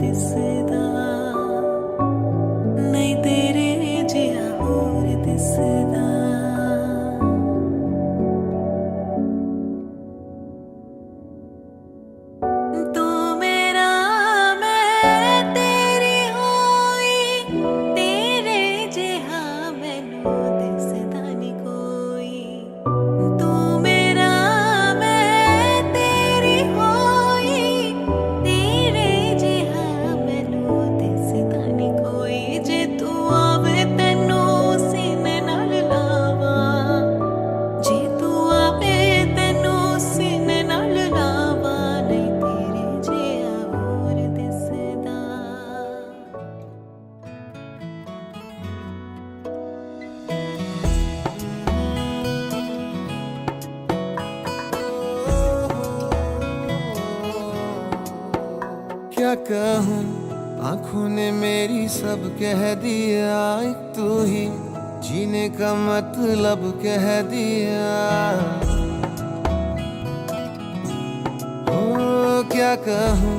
दिसदा नहीं तेरे जिहा होर दिसदा। तू मेरा मैं तेरी होई तेरे जिहा मैनू दिसदा नी कोई। तू मेरा मैं तेरी होई तेरे जिहा मैनू दिसदा नी कोई। जे तू आवे तैनू सीने नाल लावां, जे तू आवे तैनू सीने नाल लावां नहीं तेरे जिहा होर दिसदा। क्या कहूँ आंखों ने मेरी सब कह दिया, एक तू ही जीने का मतलब कह दिया। ओ क्या कहूँ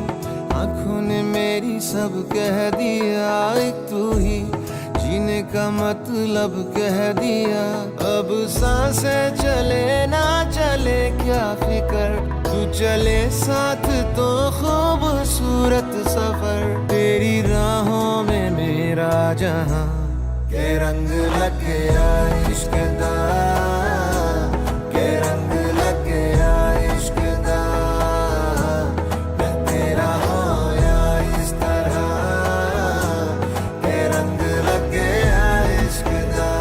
आंखों ने मेरी सब कह दिया, एक तू ही जीने का मतलब कह दिया। अब सांसें चले ना चले क्या फिकर, तू चले साथ तो खूबसूरत सफर। तेरी राहों में मेरा जहां के रंग लग गया इश्क दा, के रंग लग गया इश्क दा। मैं तेरा होया इस तरह के रंग लग गया इश्क दा।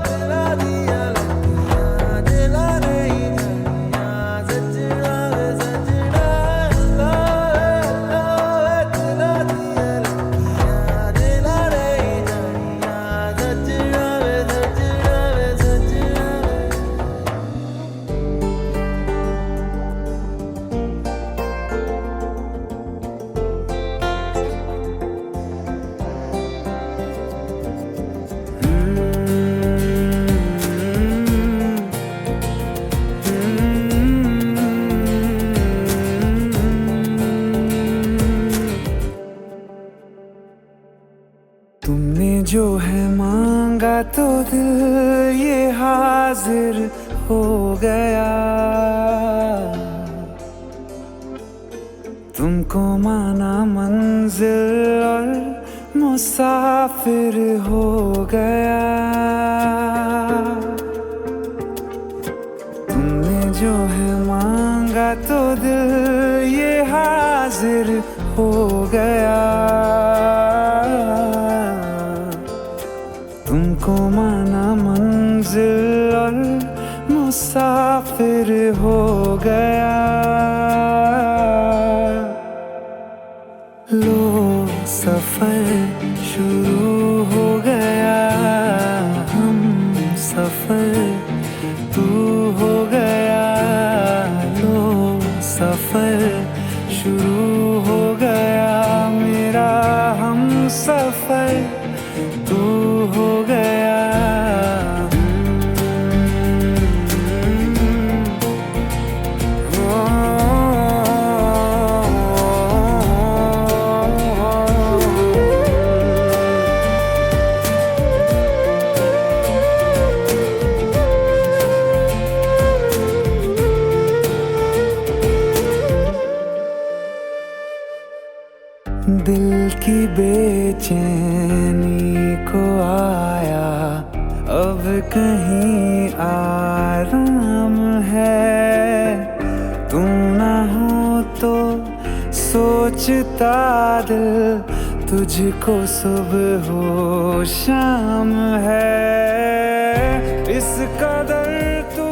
दिला दिया लगियां, दिला नहीं जानियां, सजना वे सजना। दिला दिया लगियां, दिला नहीं जानियां, सजना वे सजना वे सजना वे। तुमने जो है मांगा तो दिल ये हाजिर हो गया। तुमको माना मंजिल और मुसाफिर हो गया। तुमने जो है मांगा तो दिल ये हाजिर हो गया। तुमको माना मंजिल और मुसाफिर हो गया। लो सफर शुरू हो गया, हम सफर तू हो गया। लो सफर शुरू हो गया, मेरा हम सफर तू हो गया। दिल की बेचैनी को आया अब कहीं आराम है। तू ना हो तो सोचता दिल तुझको सुबह हो शाम है। इस कदर तू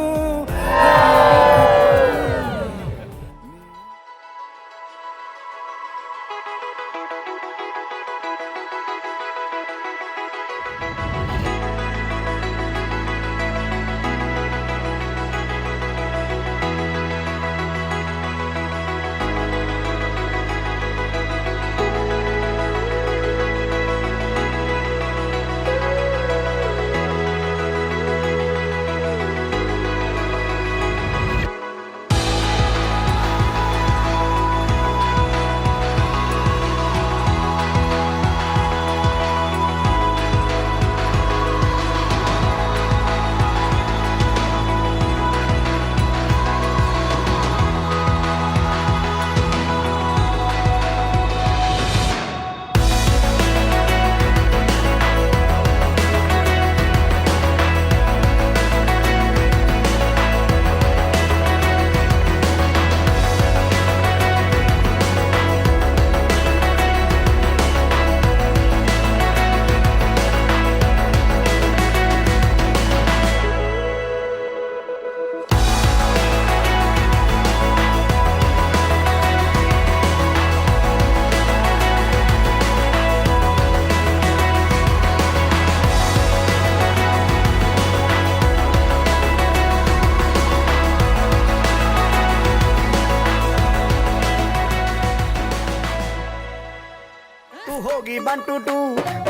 गई 1 2 2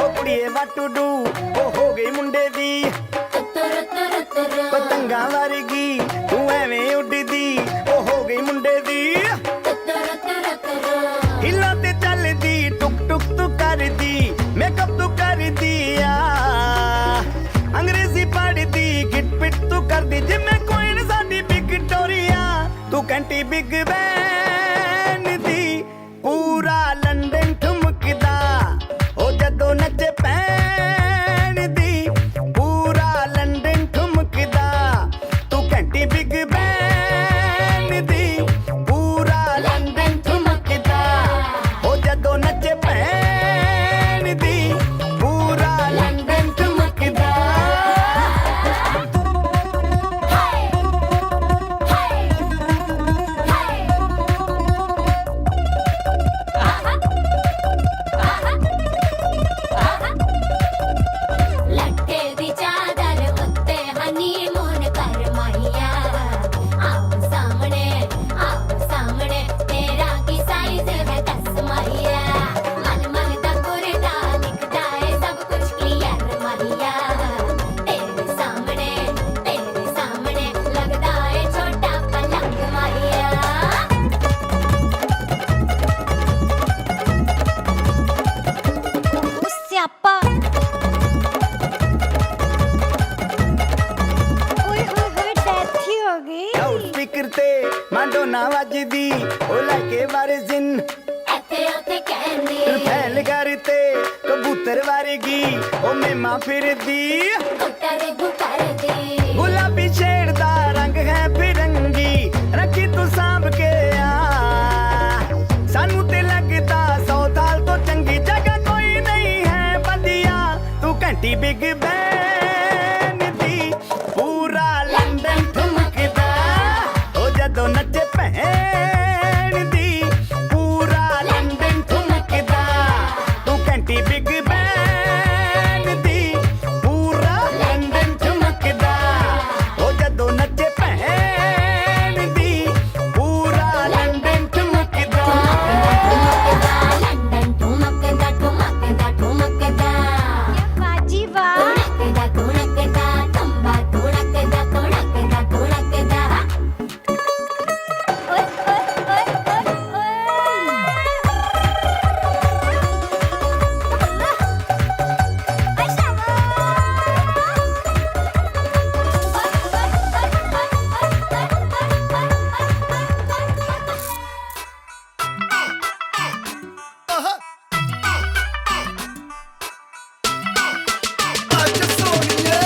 ओ कुड़िए what to do ओ हो गई मुंडे दी पतंगा वर्गी तू एवें उड़दी ओ हो गई मुंडे दी हिला ते चलदी टुक टुक तू करदी मेकअप तू करदी अंग्रेजी पढ़दी गिट पिट तू करदी जिम्मे कोई न साडी विक्टोरिया तू कैंटी बिग बैन दी पूरा लंदन ठुमकदा ओ जदों नचे पैन दी पूरा लंदन ठुमकदा तू कैंटी बिग बैन दी पूरा लंदन ठुमकदा ओ जदों नचे पैन दी पूरा लंदन ठुमकदा लटके दी चादर उत्ते हनीमून कर माहिया आओ सामने तेरा की साइज है 10 माहिया मन मन दा कुरदा दिखदा है सब कुछ क्लियर माहिया तेरे सामने लगदा है छोटा पलंग माहिया ਸਿਆਪਾ ਓਏ ਹੋਏ ਹੋਏ ਡੈਥ ਹੀ ਹੋ ਗਈ ਲਾਊਡ ਸਪੀਕਰ ਤੇ ਮਾਂਡੋਨਾ ਵੱਜਦੀ ਉਹ ਲੈ ਕੇ ਵਾਰਿਜ਼ਨ ਇੱਥੇ ਉੱਥੇ ਕਹਿੰਦੀ ਫੈਲ ਕਰਤੇ ਕਬੂਤਰ ਵਰਗੀ ਉਹ ਮੇਮਾ ਫਿਰਦੀ ਕਰਦੀ ਗੁਲਾਬੀ ਸ਼ੇਡ ਦਾ ਰੰਗ ਹੈ ਫਿਰੰਗੀ ਰੱਖੀ ਤੂੰ ਸਾਂਭ ਕੇ ਸਾਨੂੰ ਤੇ ਲੱਗਦਾ 100 ਸਾਲ ਤੋਂ ਚੰਗੀ ਜਗ੍ਹਾ ਕੋਈ ਨਹੀਂ ਹੈ ਬੰਦਿਆ ਤੂੰ ਘੰਟੀ ਬਿਗ ਬੈਨ ਦੀ ਪੂਰਾ ਲੰਡਨ ਠੁਮਕਦਾ ਉਹ ਜਦੋਂ ਨੱਚੇ ਭੈਣ ਦੀ ਪੂਰਾ ਲੰਡਨ ਠੁਮਕਦਾ ਤੂੰ ਘੰਟੀ ਬਿਗ ਬੈਨ ਦੀ ਪੂਰਾ ਲੰਡਨ ਠੁਮਕਦਾ ਉਹ ਜਦੋਂ ਨੱਚੇ ਭੈਣ ਦੀ ਪੂਰਾ ਲੰਡਨ ਠੁਮਕਦਾ ਲੰਡਨ ਠੁਮਕਦਾ ਬਾਜੀ ਵਾਹ ਤੁਣਕਦਾ ਤੰਬਾ ਤੁਣਕਦਾ ਓਏ ਓਏ ਅੱਜ ਸੋਹਣੀਏ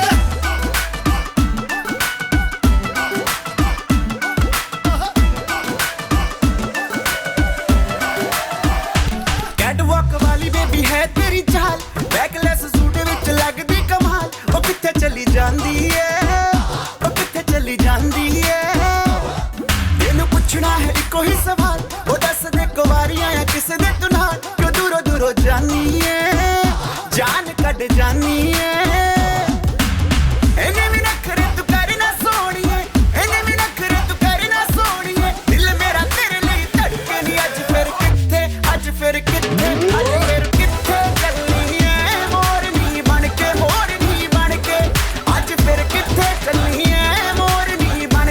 कैटवॉक वाली बेबी है तेरी चाल बैकलेस सूट विच लगदी कमाल ओ किथे चली जांदी है ओ किथे चली जांदी है तेनू पुछना है इको ही सवाल ओ दस दे कुवारियां या किस दे तू नाल क्यों दूरों दूरों जानी है जान कट जानी है एने भी नखरे तू करना सोहणीए एने भी नखरे तू करना सोहणीए दिल मेरा तेरे लिए धड़के नी अज फिर किथे अज फिर किथे अज फिर किथे चलनी है मोरनी बन के अज फिर किथे चलनी है मोरनी बन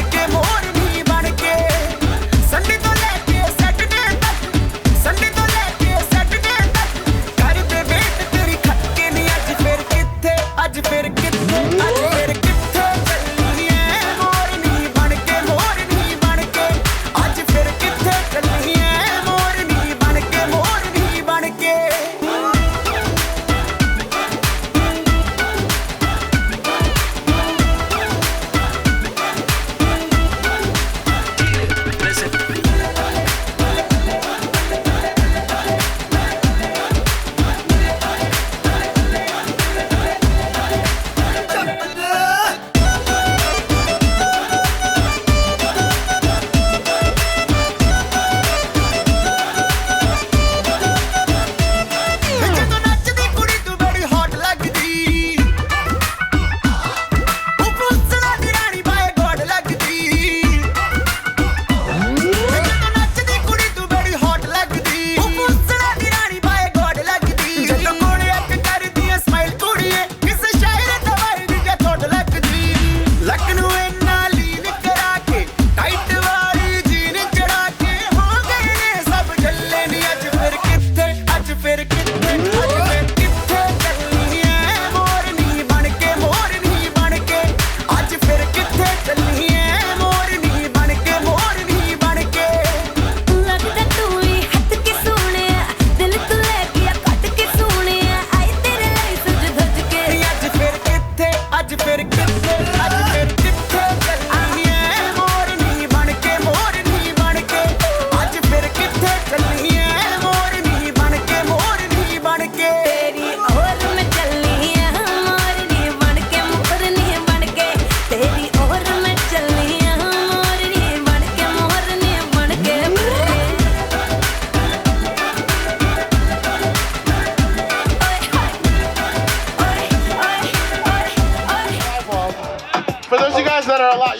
के संडे तो लेके सैटरडे तक कर दे वेट तेरी खटके नी अज फिर किथे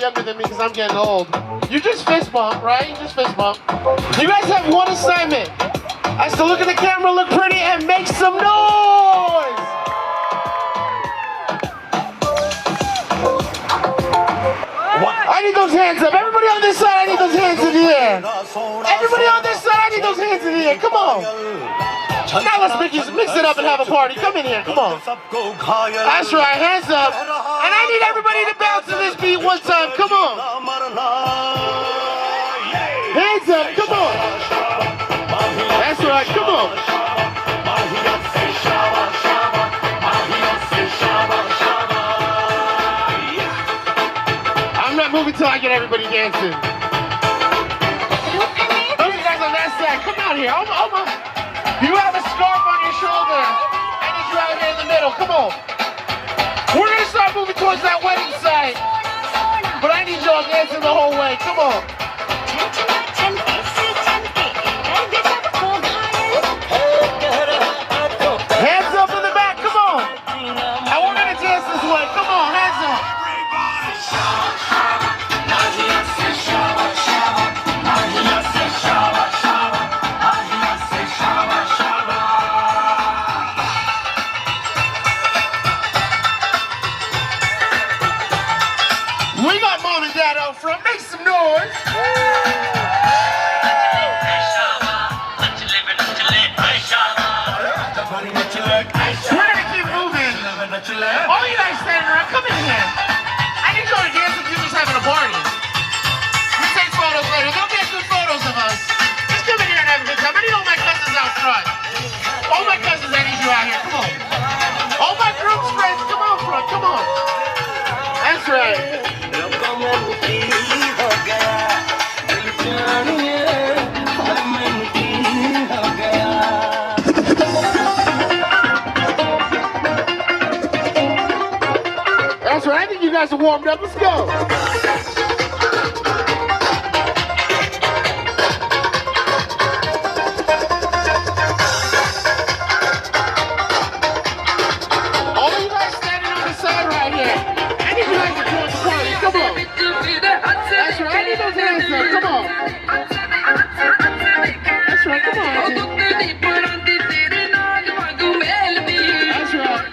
younger than me because I'm getting old. You just fist bump, right? You just fist bump. You guys have one assignment. That's to look at the camera, look pretty, and make some noise. I need those hands up. Everybody on this side, I need those hands in the air. Everybody on this side, I need those hands in the air. Come on. Now let's mix it up and have a party. Come in here. Come on. That's right. Hands up. And I need everybody to bounce to this beat one time. Come on. Hands up. Come on. That's right. Come on. I'm not moving till I get everybody dancing. Those guys on that side, come out here. You have a scarf on your shoulder. I need you out here in the middle. Come on. We're gonna start moving towards that wedding side. But I need y'all dancing the whole way. Come on. Hands up in the back. Come on. And we're gonna dance this way. Come on, hands up. We got mom and dad out front. Make some noise. We're gonna keep moving. All you guys standing around, come in here. I need y'all to dance if you're just having a party. We'll take photos later. They'll get good photos of us. Just come in here and have a good time. I need all my cousins out front. All my cousins, I need you out here. Come on. All my group's friends, come on front. Come on. That's right. That's right. I think you guys are warmed up. Let's go. All you guys standing on the side right here. I need you guys to join the party. Come on. That's right. I need those hands up. Come on. That's right. Come on. That's right.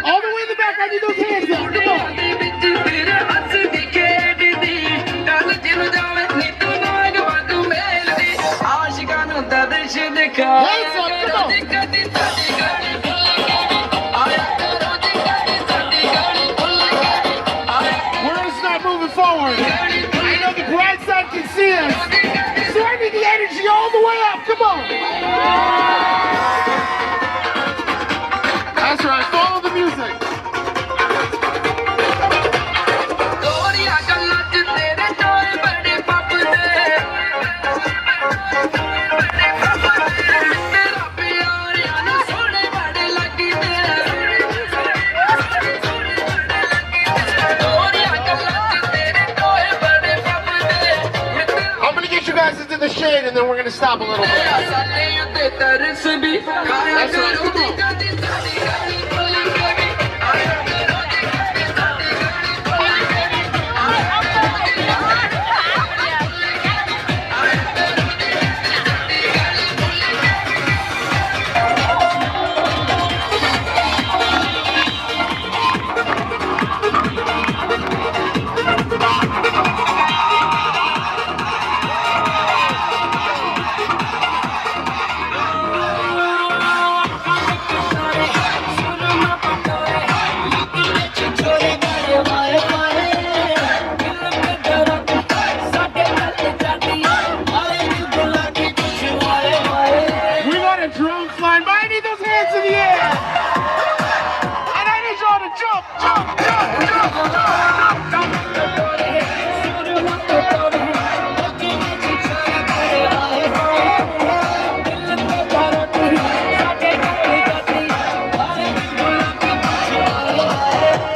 All the way in the back, I need those hands up. Come on. Hands up. Come on. We're going to start moving forward. I know the bright side can see us. So I need the energy all the way up. Come on. That's right. Follow the music. I'm going to get you guys into the shade and then we're going to stop a little bit. That's right. Come on. We got a drone flying by. I need those hands in the air. And I need y'all to jump, jump, jump, jump, jump, jump.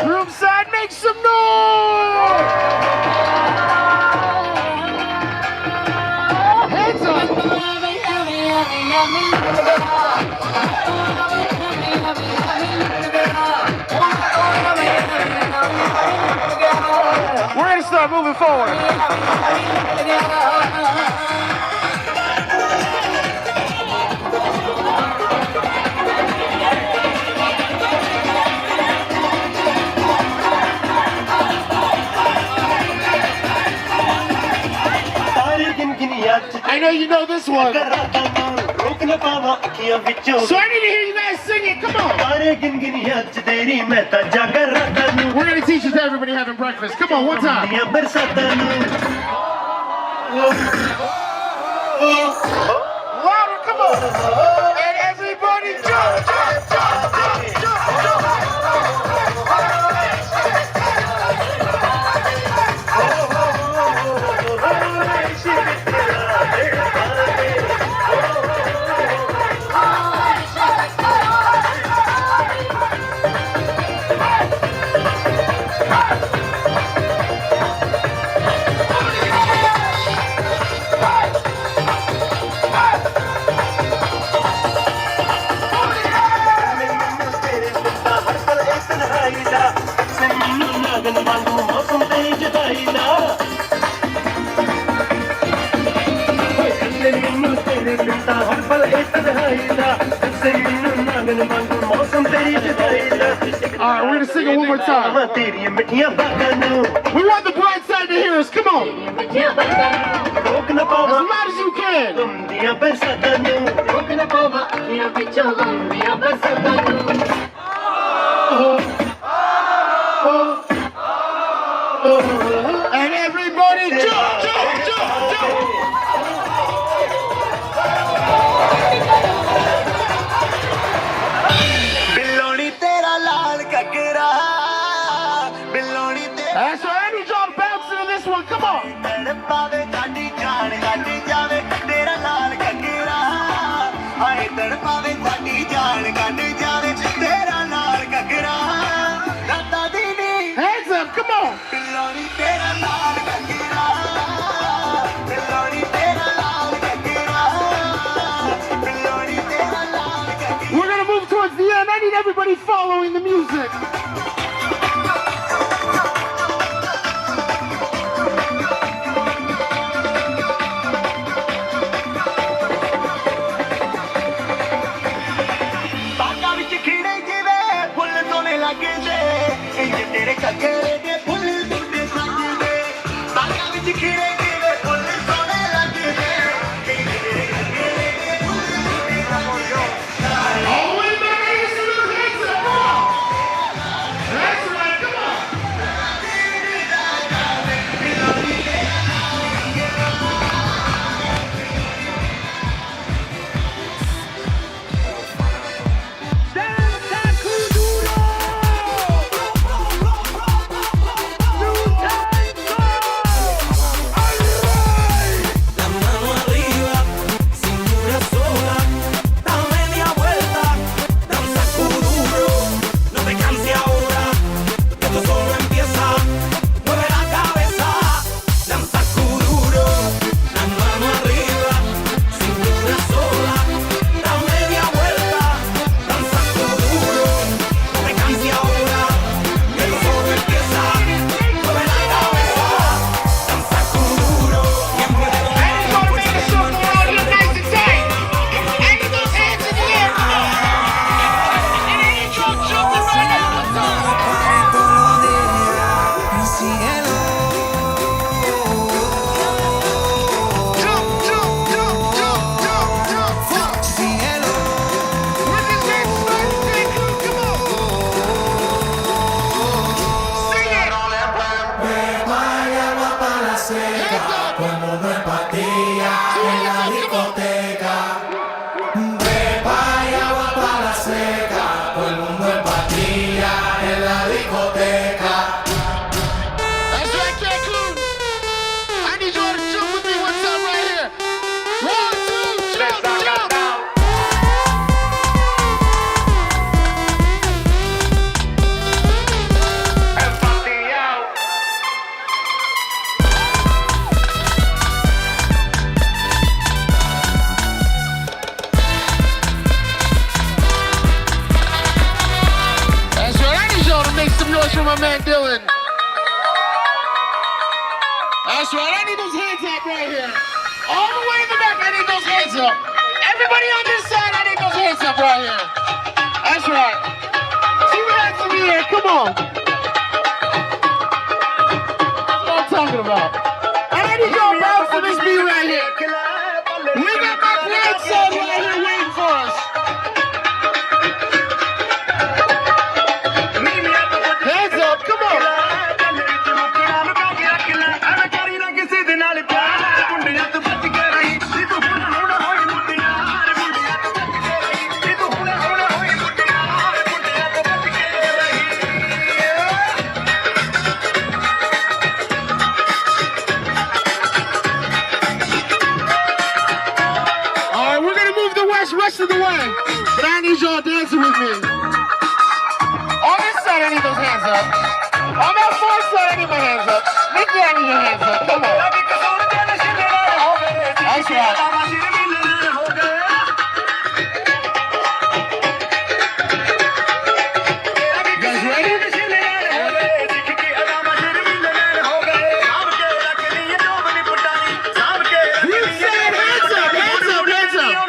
Room side, make some noise. Hands up. start moving forward. I know you know this one. So I need to hear you guys sing it. Come on. We're going to teach it to everybody having breakfast. Come on, one time. Louder, come on. And everybody jump, jump, jump, jump, jump, All right, we're gonna sing it one more time. We want the bright side to hear us. Come on. As loud as you can. And everybody jump, jump, jump, jump. That's right, I need y'all to bounce into this one, come on. Hands up, come on. We're gonna move towards the end. I need everybody following the music. hands up. Everybody on this side, I need those hands up right here. That's right. Two hands in the air, come on. That's what I'm talking about. And I need y'all bounce for this beat right here. We got my grandson right here waiting for us. Hands up, come on. Rest of the way, but I need y'all dancing with me. On this side, I need those hands up. On that far side, I need my hands up. Nikki, I need your hands up. Come on. That's right. You guys ready? You said hands up, hands up, hands up.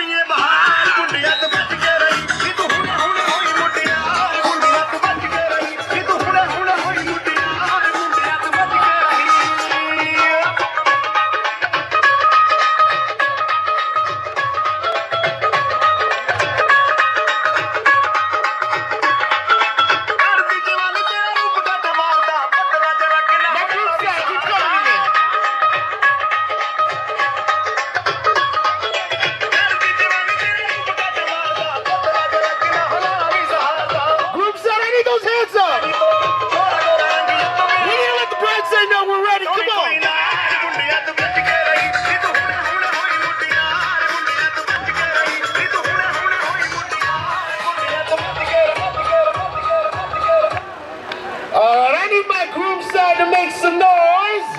To make some noise.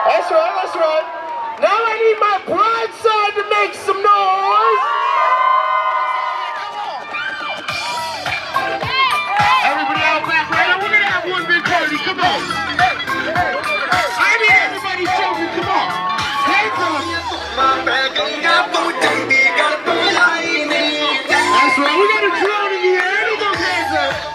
That's right, that's right. Now I need my bride side to make some noise. Everybody out back right now. We're gonna have one big party. Come on. I need everybody showing. Come on. Hands up. That's right. We got a drone in the air. I need those hands up.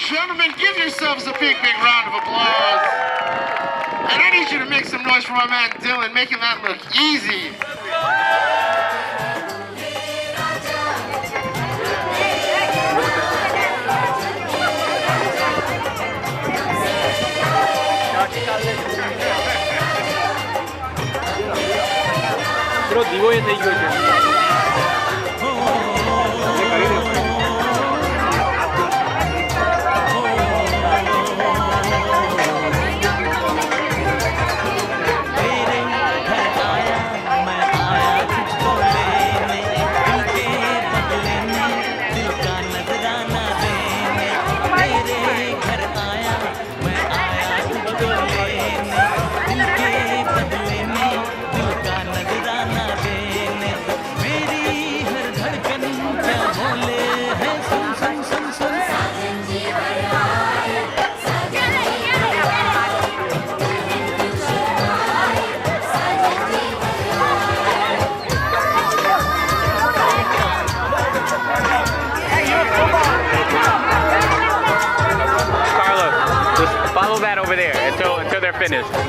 Gentlemen, give yourselves a big, big round of applause. And I need you to make some noise for my man Dylan, making that look easy. Pero digo en ello they're finished. We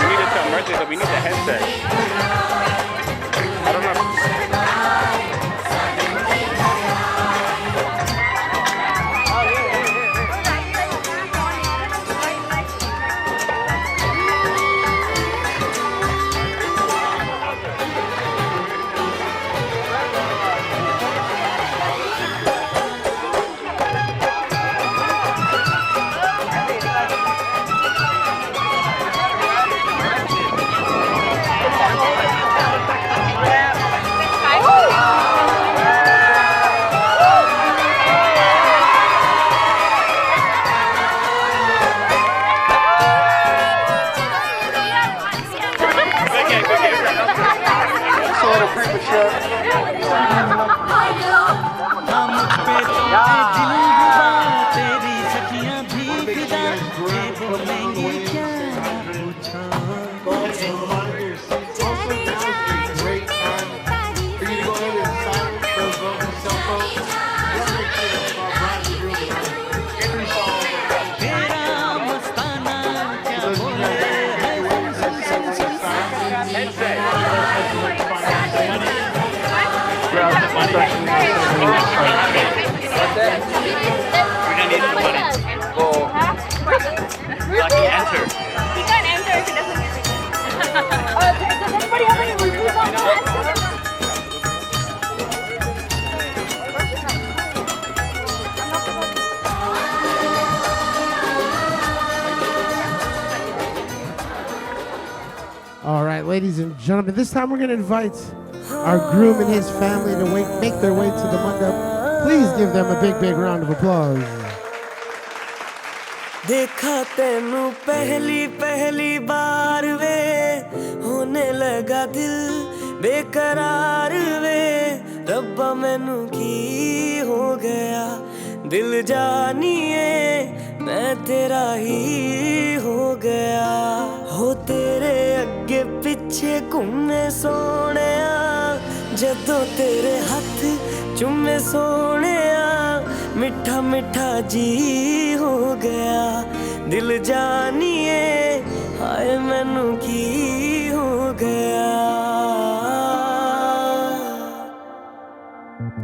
need to tell Mercy that we need the headset. I don't know. तेरी सखियां भीगदा ये बोलेंगी क्या तेरा मस्ताना क्या बोले Lucky enter. He can't enter if he doesn't get it. Does anybody have any reviews on that? All right, ladies and gentlemen, this time we're going to invite our groom and his family to make their way to the mandap. Please give them a big, big round of applause. देखा तेनू पहली पहली बार वे होने लगा दिल बेकरार वे रब्बा मैनू की हो गया दिल जानिए मैं तेरा ही हो गया हो तेरे अगे पिछे घूमे सोने जदों तेरे हाथ चुमे सोने मिठा मिठा जी हो गया दिल जानिए हाय मैनू की हो गया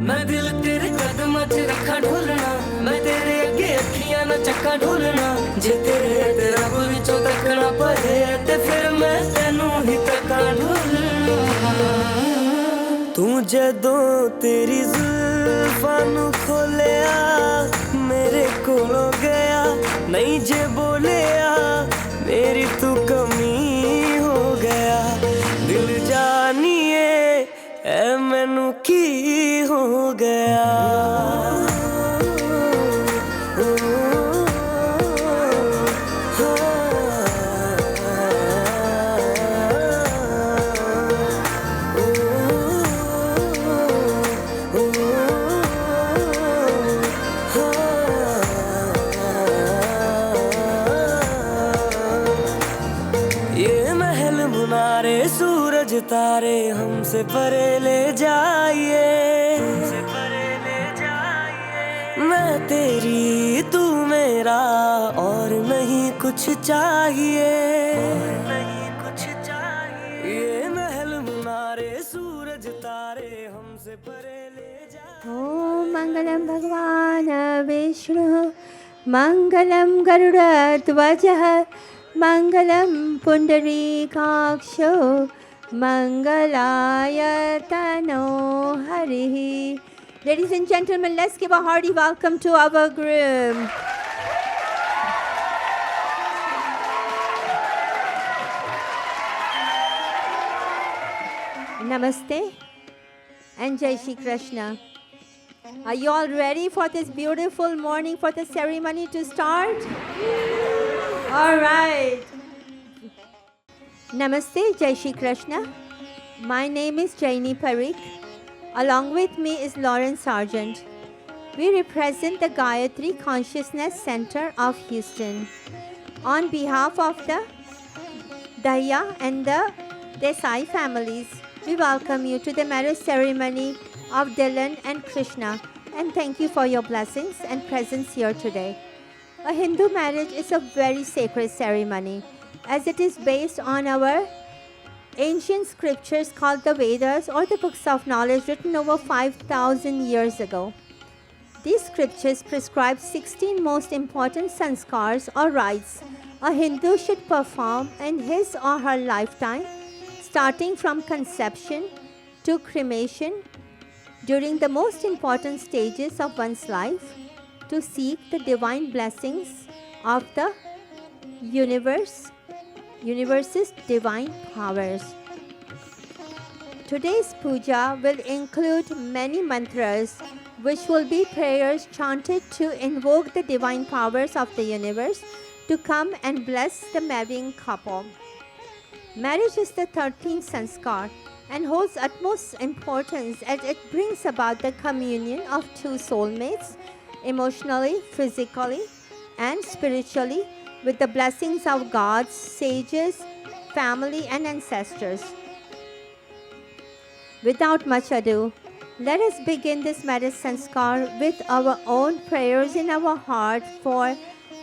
मैं दिल तेरे कदम च रखा ढोलना मैं तेरे अगे अखियां ना चक्का ढोलना जे तेरे तेरा विचों तकना पए ते फिर मैं तेनू ही तका ढोलना तू जदों तेरी जुल्फां नू खोलिया मेरे कोलों गया नहीं जे बोलिया मेरी तू कमी हो गया दिल जानिए ऐ मैनू की हो गया सूरज तारे हमसे परे ले जाइए मैं तेरी तू मेरा और नहीं कुछ चाहिए ये महल मुनारे सूरज तारे हमसे परे ले जाइए ॐ मङ्गलं भगवान् विष्णुः मङ्गलं गरुडध्वजः मङ्गलं पुण्डरीकाक्षो मङ्गलाय तनो हरिः. Ladies and gentlemen, let's give a hearty welcome to our groom. Namaste and Jai Shri Krishna. Are you all ready for this beautiful morning for the ceremony to start? All right. Namaste, Jai Shri Krishna. My name is Jaini Parikh. Along with me is Lauren Sargent. We represent the Gayatri Consciousness Center of Houston. On behalf of the Dahiya and the Desai families, we welcome you to the marriage ceremony of Dylan and Krishna, and thank you for your blessings and presence here today. A Hindu marriage is a very sacred ceremony, as it is based on our ancient scriptures called the Vedas, or the books of knowledge written over 5,000 years ago. These scriptures prescribe 16 most important sanskars or rites a Hindu should perform in his or her lifetime, starting from conception to cremation, during the most important stages of one's life, to seek the divine blessings of the universe's divine powers. Today's puja will include many mantras, which will be prayers chanted to invoke the divine powers of the universe to come and bless the marrying couple. Marriage is the 13th sanskar and holds utmost importance as it brings about the communion of two soulmates, emotionally, physically, and spiritually, with the blessings of gods, sages, family, and ancestors. Without much ado, let us begin this marriage sanskar with our own prayers in our heart for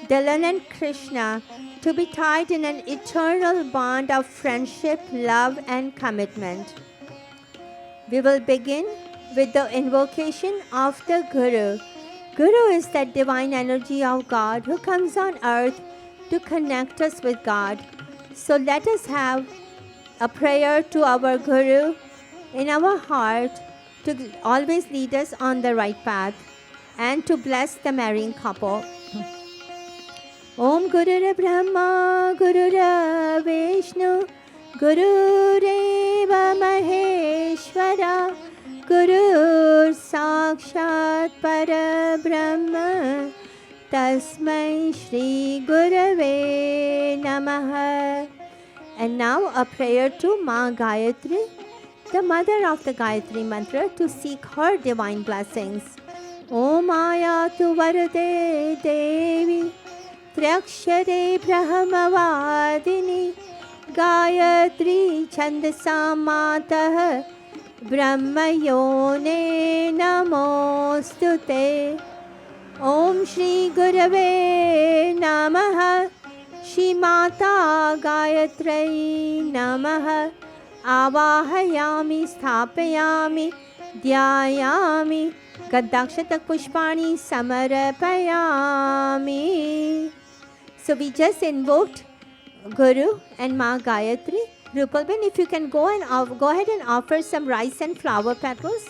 Dylan and Krishna to be tied in an eternal bond of friendship, love, and commitment. We will begin with the invocation of the Guru. Guru is that divine energy of God who comes on earth to connect us with God. So let us have a prayer to our Guru in our heart to always lead us on the right path and to bless the marrying couple. Om Gurur Brahma Gurur Vishnu Gurudeva Maheshwara Gurur Sakshat Parabrahma Tasmai Shri Gurave Namaha. And now a prayer to Ma Gayatri, the mother of the Gayatri mantra, to seek her divine blessings. Om Ayatu Varade Devi Triakshare Brahmavadini Gayatri Chandasa Matah Brahmayone Namostute. Om Shri Gurave Namaha. Shri Mata Gayatri Namaha. Avahayami Sthapayami Dhyayami Gaddakshatak Pushpani Samarapayami. So we just invoked Guru and Ma Gayatri. Rupalben, if you can go ahead and offer some rice and flower petals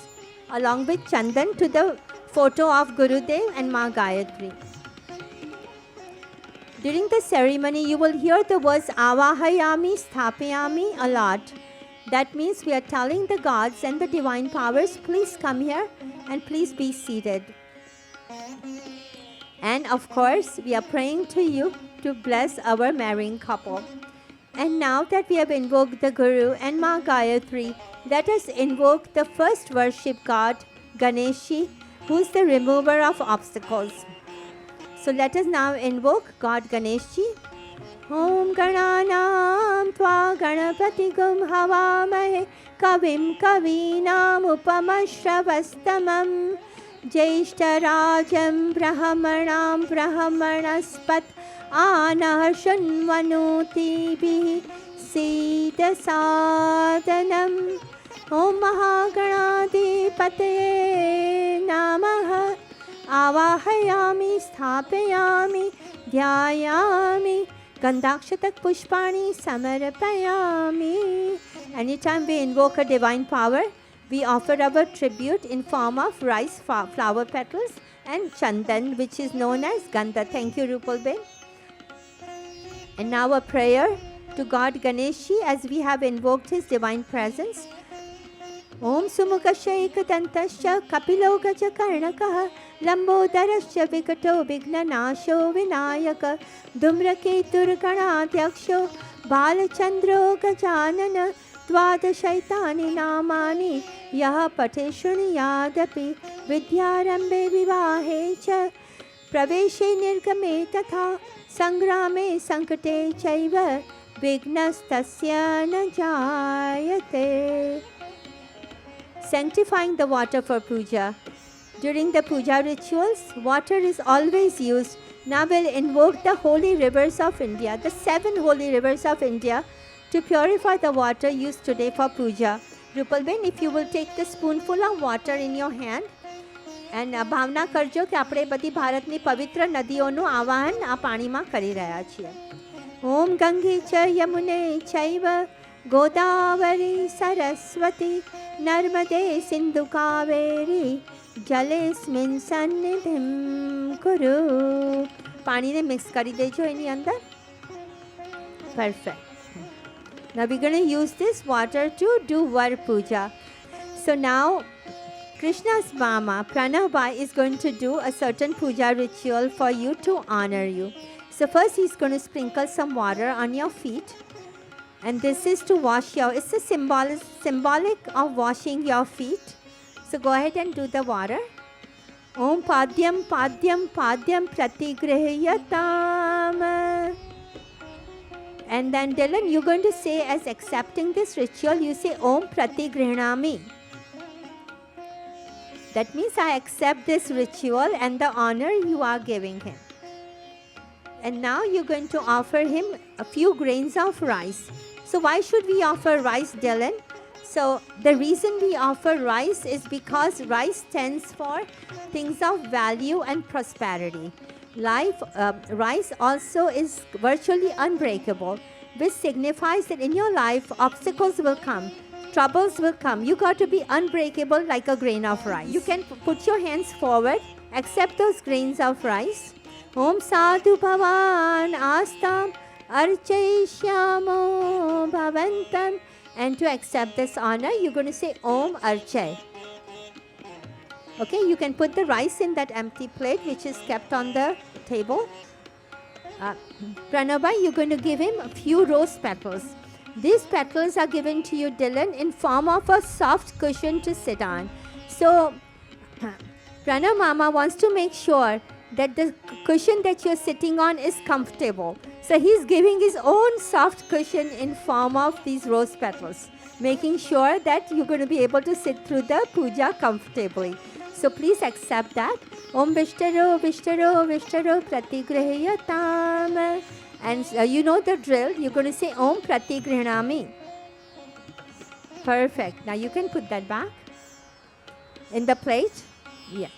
along with chandan to the photo of Gurudev and Ma Gayatri. During the ceremony, you will hear the words Avahayami, Sthapayami a lot. That means we are telling the gods and the divine powers, please come here and please be seated. And of course, we are praying to you to bless our marrying couple. And now that we have invoked the Guru and Ma Gayatri, let us invoke the first worship god, Ganeshi, who is the remover of obstacles. So let us now invoke God Ganeshi. Om Gananam Tva Ganapati Gum Havamahe Kavim Kavinam Upamashravastamam Jeshtarajam Brahmanam Brahmanaspat Anah Shunvanuti Bhi Sita Sadhanam. Om Mahaganadi Pate Namaha. Avahayami Sthapayami Dhyayami Gandhakshatak Pushpani Samarapayami. Anytime we invoke a divine power, we offer our tribute in form of rice, flower petals and chandan, which is known as Gandha. Thank you, Rupalben. And now a prayer to God Ganeshi as we have invoked his divine presence. Om Sumukasya Ekadantasya Kapilogaja Karnakaha Lambodarasya Vikato Vignanasho Vinayaka Dhumraketur Ganadyaksho Balachandro Gajanana Dvadashaitani Namani Yaha Pateshuni Yadapi Vidyarambe Vivahe Cha Praveshe Nirgame Tatha Sangrame Sankate Chaiva vignastasya na jayate. Sanctifying the water for puja. During the puja rituals, water is always used. Now we'll invoke the holy rivers of India, the 7 holy rivers of India, to purify the water used today for puja. Rupalben, if you will take the spoonful of water in your hand, and ભાવના કરજો કે આપણે બધી ભારતની પવિત્ર નદીઓનું આવાહન આ પાણીમાં કરી રહ્યા છીએ. ઓમ ગંગે ચ યમુને ચૈવ ગોદાવરી સરસ્વતી નર્મદે સિંધુ કાવેરી જલેસ્મિન સન્નિધિમ કુરુ. પાણીને મિક્સ કરી દેજો એની અંદર. Perfect. Now we're going to use this water to do Var Puja. So now Krishna's mama, Pranavbai, is going to do a certain puja ritual for you to honor you. So first he's going to sprinkle some water on your feet. And this is to wash your, it's a symbolic of washing your feet. So go ahead and do the water. Om Padyam Padyam Padyam Pratigrahiyatam. And then Dylan, you're going to say, as accepting this ritual, you say Om Pratigrihnami. That means I accept this ritual and the honor you are giving him. And now you're going to offer him a few grains of rice. So why should we offer rice, Dylan? So the reason we offer rice is because rice stands for things of value and prosperity. Rice also is virtually unbreakable, which signifies that in your life obstacles will come. Troubles will come. You got to be unbreakable like a grain of rice. You can put your hands forward, accept those grains of rice. Om sadhu bhavan astam archaishyamo bhavantam. And to accept this honor, you're going to say Om Archay. Okay, you can put the rice in that empty plate which is kept on the table. Pranabai, you're going to give him a few rose petals. These petals are given to you, Dylan, in form of a soft cushion to sit on. So, Pranav Mama wants to make sure that the cushion that you're sitting on is comfortable. So he's giving his own soft cushion in form of these rose petals, making sure that you're going to be able to sit through the puja comfortably. So please accept that. Om Vishtaro Vishtaro Vishtaro Pratigrahiyatam. And you know the drill. You're going to say Om Pratigrihnami. Perfect. Now you can put that back in the plate. Yes.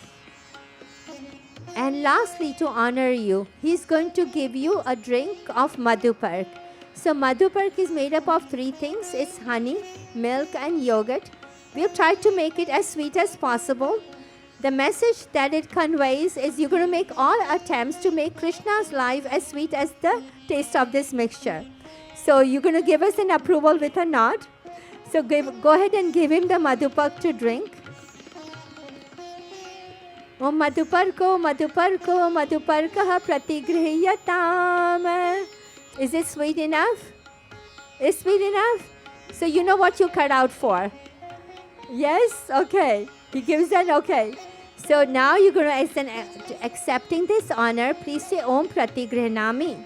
And lastly, to honor you, he's going to give you a drink of Madhupark. So Madhupark is made up of 3 things. It's honey, milk and yogurt. We've tried to make it as sweet as possible. The message that it conveys is you're going to make all attempts to make Krishna's life as sweet as the taste of this mixture. So you're going to give us an approval with a nod. So go ahead and give him the Madhupark to drink. Om Madhuparko Madhuparko Madhuparkaha Pratigrihiyatam. Is it sweet enough? Is sweet enough? So you know what you cut out for. Yes? Okay. He gives that, okay. So now you're going to, accepting this honor, please say Om Pratigrihnami.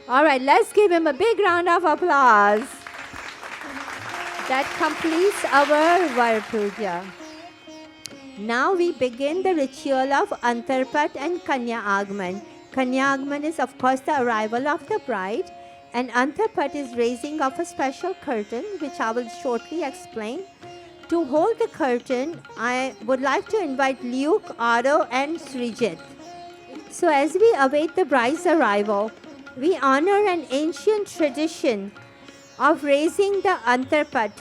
All right, let's give him a big round of applause. That completes our Var Puja. Now we begin the ritual of Antarpat and Kanya Agman. Kanya Agman is of course the arrival of the bride, and Antarpat is raising of a special curtain which I will shortly explain. To hold the curtain, I would like to invite Luke, Aro and Srijit. So as we await the bride's arrival, we honor an ancient tradition of raising the Antarpat,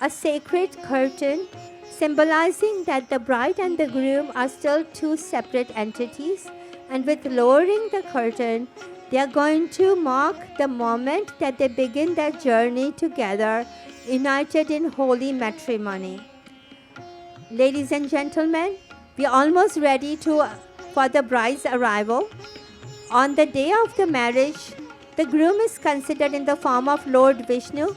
a sacred curtain symbolizing that the bride and the groom are still 2 separate entities, and with lowering the curtain, they are going to mark the moment that they begin their journey together, united in holy matrimony. Ladies and gentlemen, we are almost ready for the bride's arrival. On the day of the marriage, the groom is considered in the form of Lord Vishnu.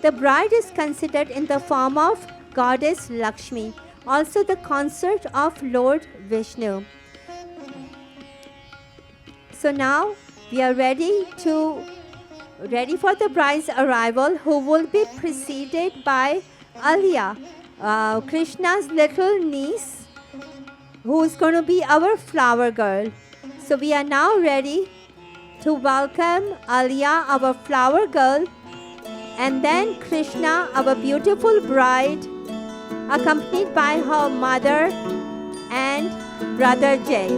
The bride is considered in the form of Goddess Lakshmi, also the consort of Lord Vishnu. So now we are ready to ready for the bride's arrival, who will be preceded by Alia, Krishna's little niece, who is going to be our flower girl. So we are now ready to welcome Alia, our flower girl, and then Krishna, our beautiful bride, accompanied by her mother and brother Jay.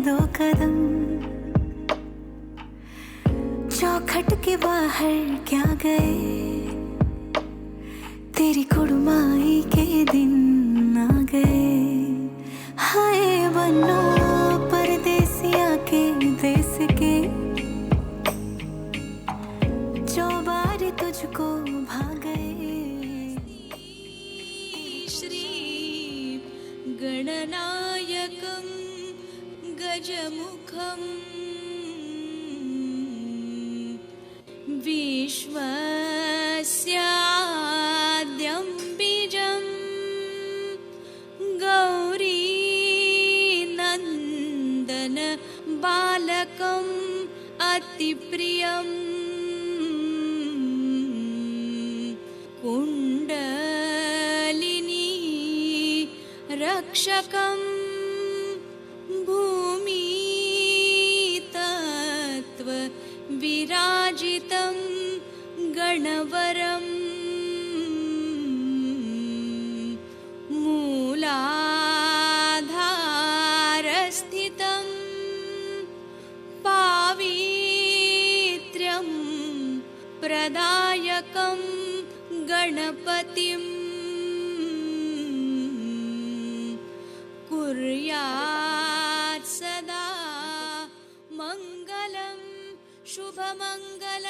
दो कदम चौखट के बाहर क्या गए तेरी कुड़माई के दिन आ गए हाय बनो परदेसिया के देश के जो बार तुझको भागे श्री गणनायकम गजमुखम विश्वस्याद्यं बीजं गौरी नंदन बालकम् अतिप्रियं कुण्डलिनी रक्षकम् भूमि तत्व विराजितं गणवरं मूलाधारस्थितं पावित्र्यं प्रदायकं गणपतिं कुर्यात् सदा मंगलम Shubhmangal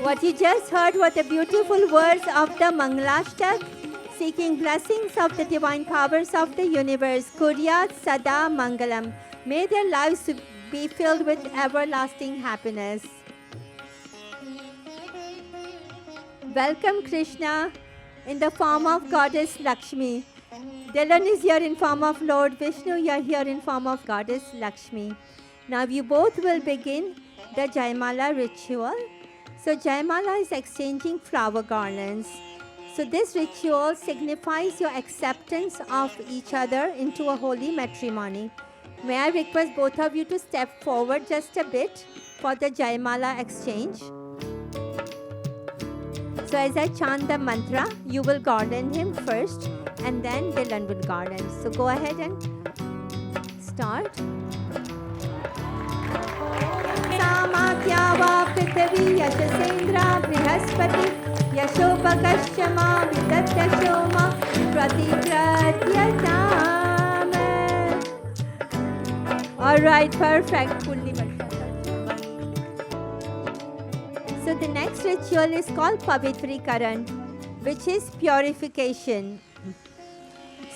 What you just heard were the beautiful words of the Mangalashtak, seeking blessings of the divine powers of the universe. Kuryat Sada Mangalam. May their lives be filled with everlasting happiness. Welcome Krishna in the form of Goddess Lakshmi. Dylan is here in form of Lord Vishnu. You are here in form of Goddess Lakshmi. Now you both will begin the Jaimala ritual. So Jaimala is exchanging flower garlands. So this ritual signifies your acceptance of each other into a holy matrimony. May I request both of you to step forward just a bit for the Jaimala exchange. So as I chant the mantra, you will garland him first and then Dylan will garland. So go ahead and start. Samatyava Prithvi Yashasendra Brihaspati Yashopakashama Vidatyashoma Pratikratyatam. Alright, perfect. So the next ritual is called Pavitrikaran, which is purification.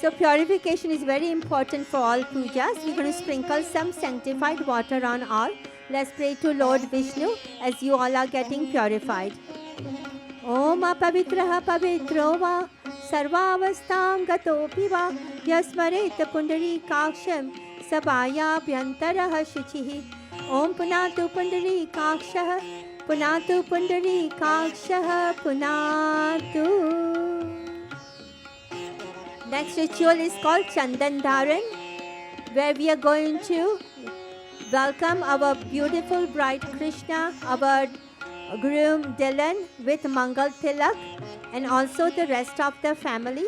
So purification is very important for all pujas. We're going to sprinkle some sanctified water on all. Let's pray to Lord Vishnu as you all are getting purified. Om apavitraha pavitro va sarvavastam gatopi va yasmareta pundari kaksham sabaya bhyantaraha shuchihi. Om punatu pundari kakshaha punatu pundari kakshaha punatu. Next ritual is called Chandan Dharan, where we are going to welcome our beautiful bride Krishna, our groom Dylan with Mangal Tilak, and also the rest of the family.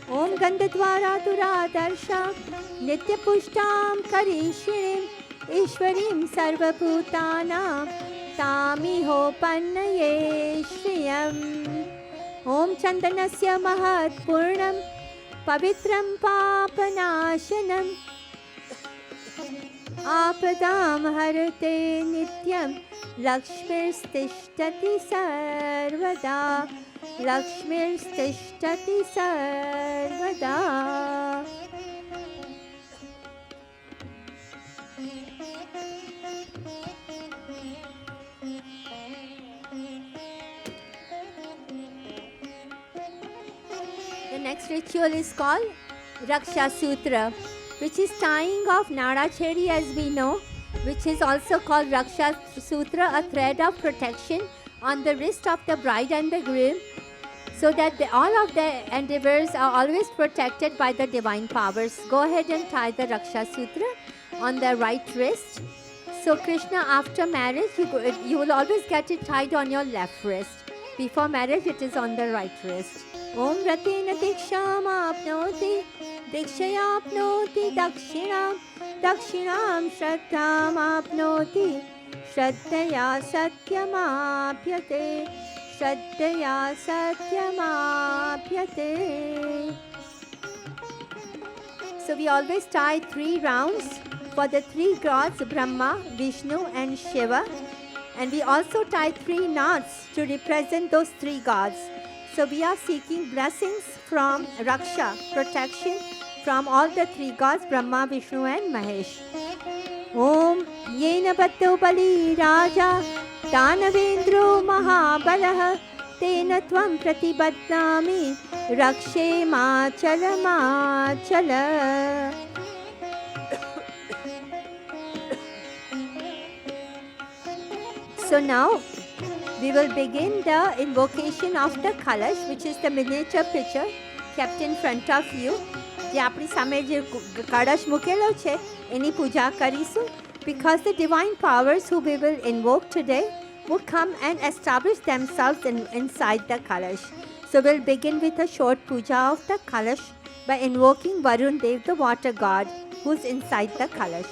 Om Gandhadwara Duradarsha Nitya Pushtam Karishirim Ishwarim Sarvabhutanam Tamiho Pannaye Shriyam. Om Chandanasya Mahat Purnam Pavitram Papanashanam Apadam Harate Nityam Lakshmirsthishtati Sarvada. Lakshmirsthishtati Sarvada. The next ritual is called Raksha Sutra, which is tying of Nada Chedi, as we know, which is also called Raksha Sutra, a thread of protection on the wrist of the bride and the groom, so that all of their endeavors are always protected by the divine powers. Go ahead and tie the Raksha Sutra on the right wrist. So Krishna, after marriage, you will always get it tied on your left wrist. Before marriage, it is on the right wrist. Om Ratena Diksham Apnoti Dikshaya Apnoti Dakshinam Dakshinam Shraddham Apnoti Shraddhaya Satyam Apyate Shraddhaya Satyam Apyate. So we always tie 3 rounds for the 3 gods, Brahma, Vishnu and Shiva. And we also tie 3 knots to represent those 3 gods. So we are seeking blessings from Raksha, protection from all the 3 gods, Brahma, Vishnu and Mahesh. Om Yena Batto Bali Raja Danavendro Mahabalaha Tena Tvam Pratibadnami Rakshe Machala Machala. So now we will begin the invocation of the Kalash, which is the miniature picture kept in front of you. જે આપણી સામે જે કળશ મૂકેલો છે એની પૂજા કરીશું, because the divine powers who we will invoke today will come and establish themselves inside the Kalash. So we'll begin with a short puja of the Kalash by invoking Varun Dev, the water god, who's inside the Kalash.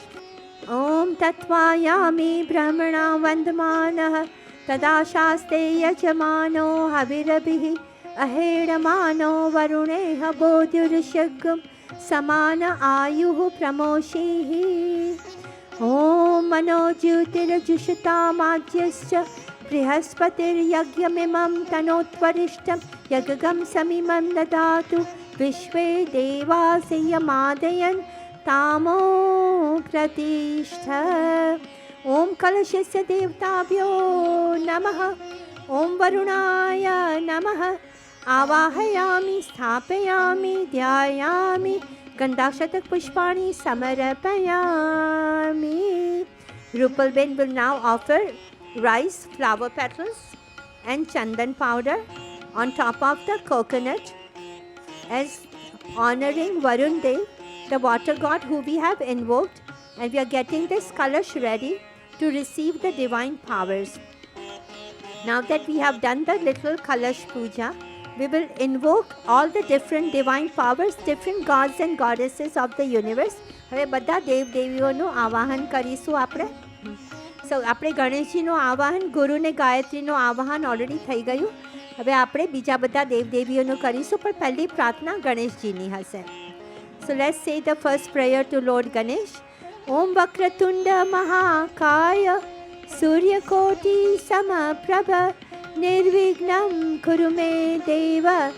Om Tatvayami Brahmana Vandamanah Tada Shaste Yajamano Havirabhihi Ahedamano Varuneha Bodhurishagam Samana Ayuhu Pramoshihi. Om Manojyutir Jushatamadhyascha Prihaspatir Yagyamimam Tanotvarishtam Yagagam Samimam Dadatu Vishwe Devasiyamadayan Tamo Pratishtha. Om Kalashasya Devtabhyo Namaha. Om Varunaya Namaha. Avahayami Sthapayami Dhyayami Gandhakshatak Pushpani Samarapayami. Rupalben will now offer rice, flower petals and chandan powder on top of the coconut as honoring Varun Dev, the water god who we have invoked, and we are getting this kalash ready to receive the divine powers. Now that we have done the little kalash puja, we will invoke all the different divine powers, different gods and goddesses of the universe. હવે બધા દેવ દેવીઓનું આવાહન કરીશું આપણે. સો આપણે ગણેશજીનું આવાહન, ગુરુને ગાયત્રીનું આવાહન already થઈ ગયું. હવે આપણે બીજા બધા દેવ દેવીઓનું કરીશું, પણ પહેલી પ્રાર્થના ગણેશજીની હશે. So let's say the first prayer to Lord Ganesh. Om Vakratunda Mahakaya Suryakoti Samaprabha Nirvignam Kurume Deva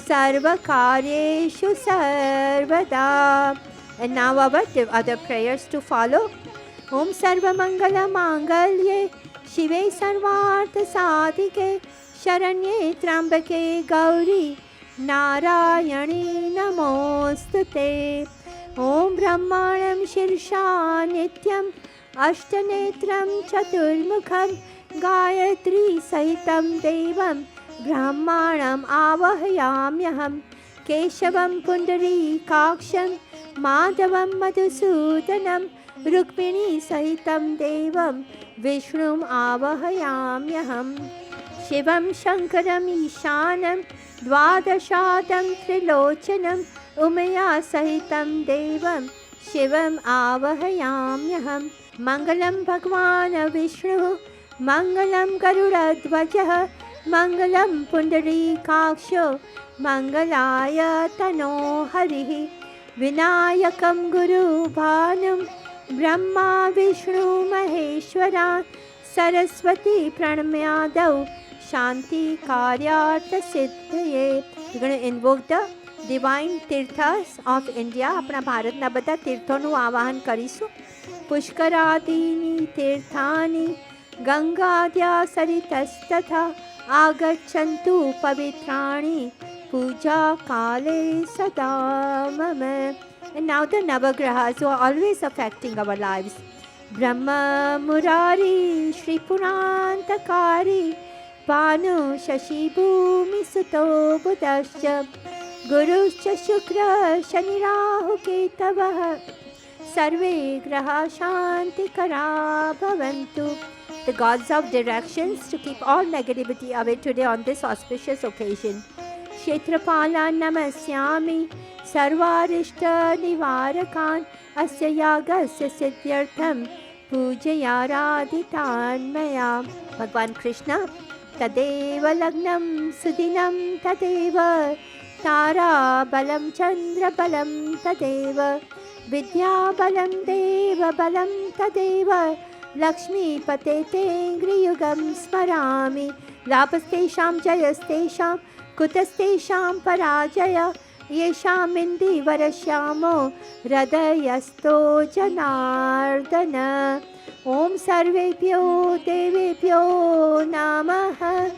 Sarvakaryeshu Sarvada. And now our other prayers to follow. Om Sarva Mangala Mangalye Shive Sarvartha Sadhike Sharanye Trambake Gauri Narayani Namostute. Om Brahmanam Shirsha Nityam Ashtanetram Chaturmukham Gayatri Sahitam Devam Brahmanam Avahayamyaham Keshavam Pundari Kaksham Madhavam Madhusudanam Rukmini सहितं देवं विष्णुम् आवाहयाम्यहम् शिवं शङ्करम् ईशानं द्वादशातं त्रिलोचनम् उमया सहितं देवं शिवम् आवाहयाम्यहम् मङ्गलं भगवान् विष्णुः मङ्गलं गरुडध्वजः मङ्गलं पुण्डरीकाक्षो मङ्गलाय तनो हरिः विनायकं गुरुभानुं ब्रह्मा विष्णु महेश्वरा सरस्वती प्रणम्यादौ शांति कार्यार्थ सिद्धये. We're going to invoke the divine તીર્થસ of India. આપણા ભારતના બધા તીર્થોનું આવાહન કરીશું. પુષ્કરાદીની તીર્થાની ગંગાદ્યા સરિતસ્તથા આગચ્છन्तु પવિત્રાણि પૂજા કાલે સદા મમ. And now the Navagrahas who are always affecting our lives. Brahma Murari Shri Purantakari Panu Shashi Bhumi Suto Buddhascha Guruscha Shukra Shani Rahu Ketavah Sarve Graha Shanti Kara Bhavantu. The gods of directions to keep all negativity away today on this auspicious occasion. Kshetrapala Namasyami Sarvarishta Nivarakan Asya Yagasya Siddhyartham Pujayaradhitan Maya. Bhagwan Krishna Tadeva Lagnam Sudinam Tadeva Tara Balam Chandra Balam Tadeva Vidya Balam Deva Balam Tadeva Lakshmi Patete Griyugam Smarami Lapastesham Jayastesham Kutastesham Parajaya Yesham Indi Varashyamo Hridayasto Janardana. Om Sarvebhyo Devebhyo Namaha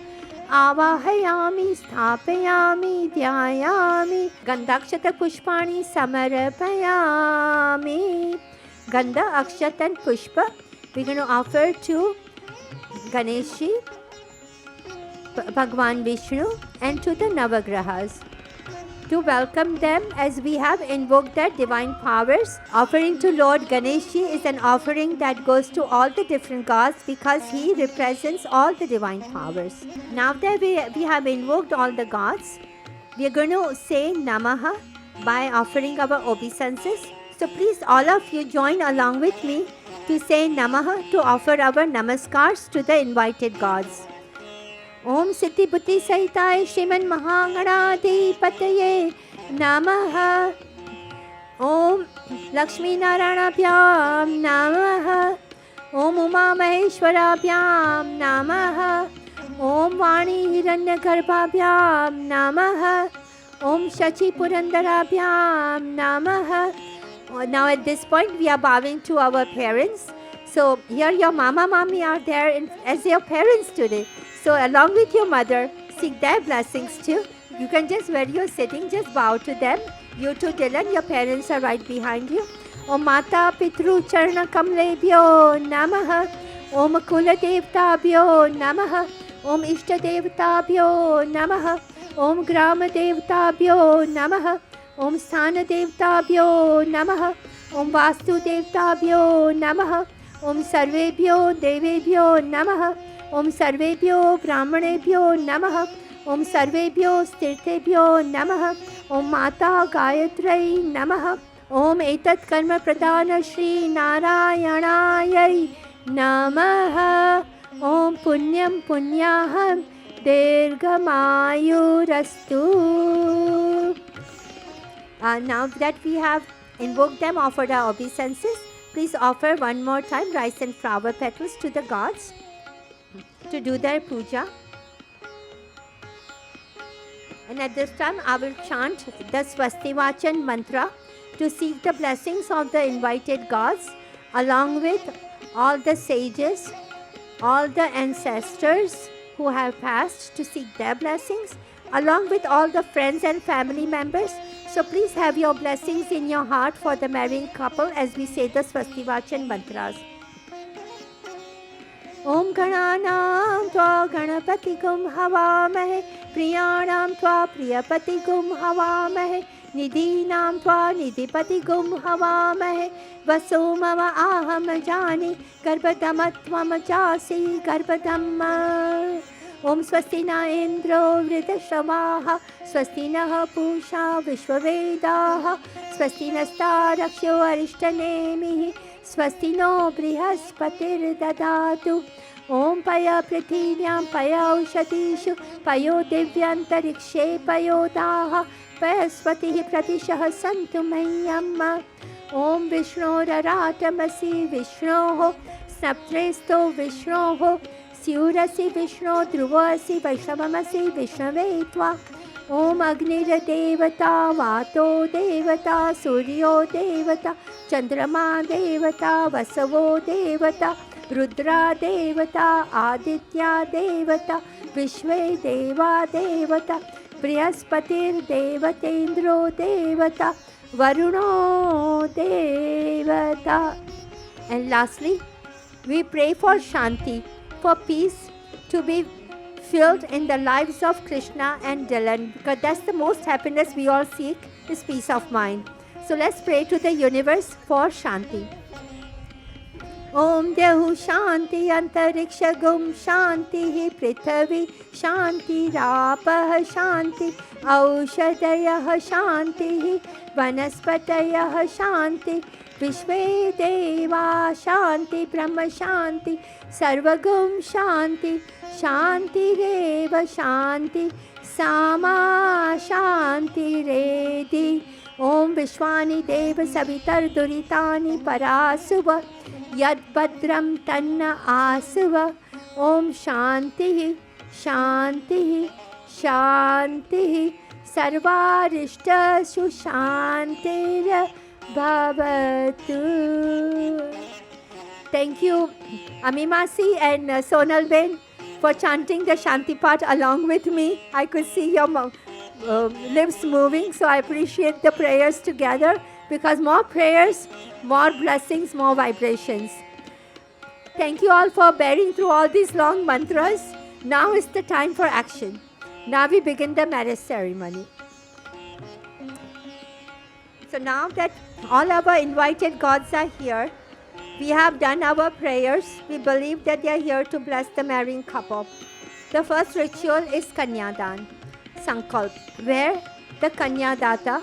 Avahayami Sthapayami Dhyayami Gandhakshata Pushpani Samarapayami. Gandha, Akshat and Pushpa we're going to offer to Ganeshi, Bhagwan Vishnu and to the Navagrahas to welcome them as we have invoked their divine powers. Offering to Lord Ganeshi is an offering that goes to all the different gods because he represents all the divine powers. Now that we have invoked all the gods, we are going to say Namaha by offering our obeisances. So please all of you join along with me to say Namaha, to offer our namaskars to the invited gods. Om Siddhi Buddhi Sahitaya Shriman Mahaganadhipataye Namaha. Om Lakshmi Naranabhyam Namaha. Om Uma Maheshwarabhyam Namaha. Om Vani Hiranyagarbhabhyam Namaha. Om Shachi Purandarabhyam Namaha. Now at this point we are bowing to our parents. So here your mama, mommy are there as your parents today. So along with your mother, seek their blessings too. You can just, where you're sitting, just bow to them. You too, Dylan, your parents are right behind you. Om Mata Pitru Charna Kamlebhyo Namaha. Om Kula Devtabhyo Namaha. Om Ishta Devtabhyo Namaha. Om Grama Devtabhyo Namaha. Om Sthana Devtabhyo Namaha. Om Vastu Devtabhyo Namaha. Om Sarvebhyo Devebhyo Namaha. Om Sarvebhyo Brahmanebhyo Namaha. Om Sarvebhyo Stirtebhyo Namaha. Om Mata Gayatri Namaha. Om Etat Karma Pradana Shri Narayanayai Namaha. Om Punyam Punyaham Dirghamayurastu. Now that we have invoked them, offered our obeisances, please offer one more time rice and flower petals to the gods to do their puja. And at this time, I will chant the Swastivachan mantra to seek the blessings of the invited gods, along with all the sages, all the ancestors who have passed, to seek their blessings, along with all the friends and family members. So please have your blessings in your heart for the marrying couple as we say the Swastivachan mantras. Om Gananam Tva Ganapati Gum Havamahe Priyanam Tva Priyapati Gum Havamahe निधीनां त्वा निधिपतिगुं हवामहे वसो मम आहम जाने गर्भधम त्वं चासि गर्भधम ओम स्वस्ति न इंद्रो वृद्धश्रवाः स्वस्ति नः पूषा विश्ववेदाः स्वस्ति नस्तारक्षो अरिष्टनेमिः स्वस्ति नो बृहस्पतिर्ददातु ओम पय पृथिव्यां पय औषधीषु पयो दिव्यान्तरिक्षे पयोदाः पयस्पतिः प्रतिशः सन्तु मह्यम् ओम विष्णोरराटमसि विष्णोः स्नप्त्रेस्तो विष्णोः स्यूरसि विष्णो ध्रुवसि वैष्णवमसि विष्णवे त्वा ओम अग्निर्देवता वातो देवता सूर्यो देवता चंद्रमा देवता वसवो देवता रुद्रा देवता आदित्या देवता विश्वे देवा देवता बृहस्पतिर्देवतेन्द्रो देवता वरुणो देवता. And lastly, we pray for Shanti, for peace to be filled in the lives of Krishna and Dylan, because that's the most happiness we all seek, is peace of mind. So let's pray to the universe for Shanti. Om Dehu Shanti Antariksha Gum Shanti Prithvi Shanti Rapah Shanti Aushadayah Shanti Vanaspatayah Shanti Vishve Deva Shanti Brahma Shanti Sarvagum Shanti Shanti Reva Shanti Sama Shanti Redi Om Vishwani Deva Savitar Duritani Parasuva Yad Badram Tanna Asuva Om Shanti Shanti Shanti Sarvarishta Sushantir Bhavatu. Thank you Amimasi and Sonal Ben for chanting the Shanti part along with me. I could see your lips moving, so I appreciate the prayers together, because more prayers, more blessings, more vibrations. Thank you all for bearing through all these long mantras. Now is the time for action. Now we begin the marriage ceremony. So now that all our invited gods are here, we have done our prayers. We believe that they are here to bless the marrying couple. The first ritual is Kanyadan, Sankalp, where the Kanyadata,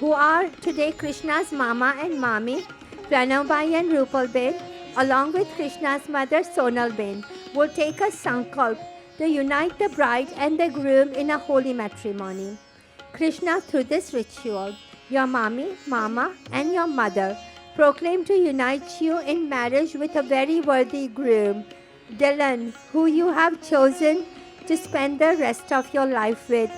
who are today Krishna's mama and mami, Pranavbai and Rupalben, along with Krishna's mother Sonalben, will take a Sankalp to unite the bride and the groom in a holy matrimony. Krishna, through this ritual, your mami, mama and your mother proclaim to unite you in marriage with a very worthy groom, Dylan, who you have chosen to spend the rest of your life with,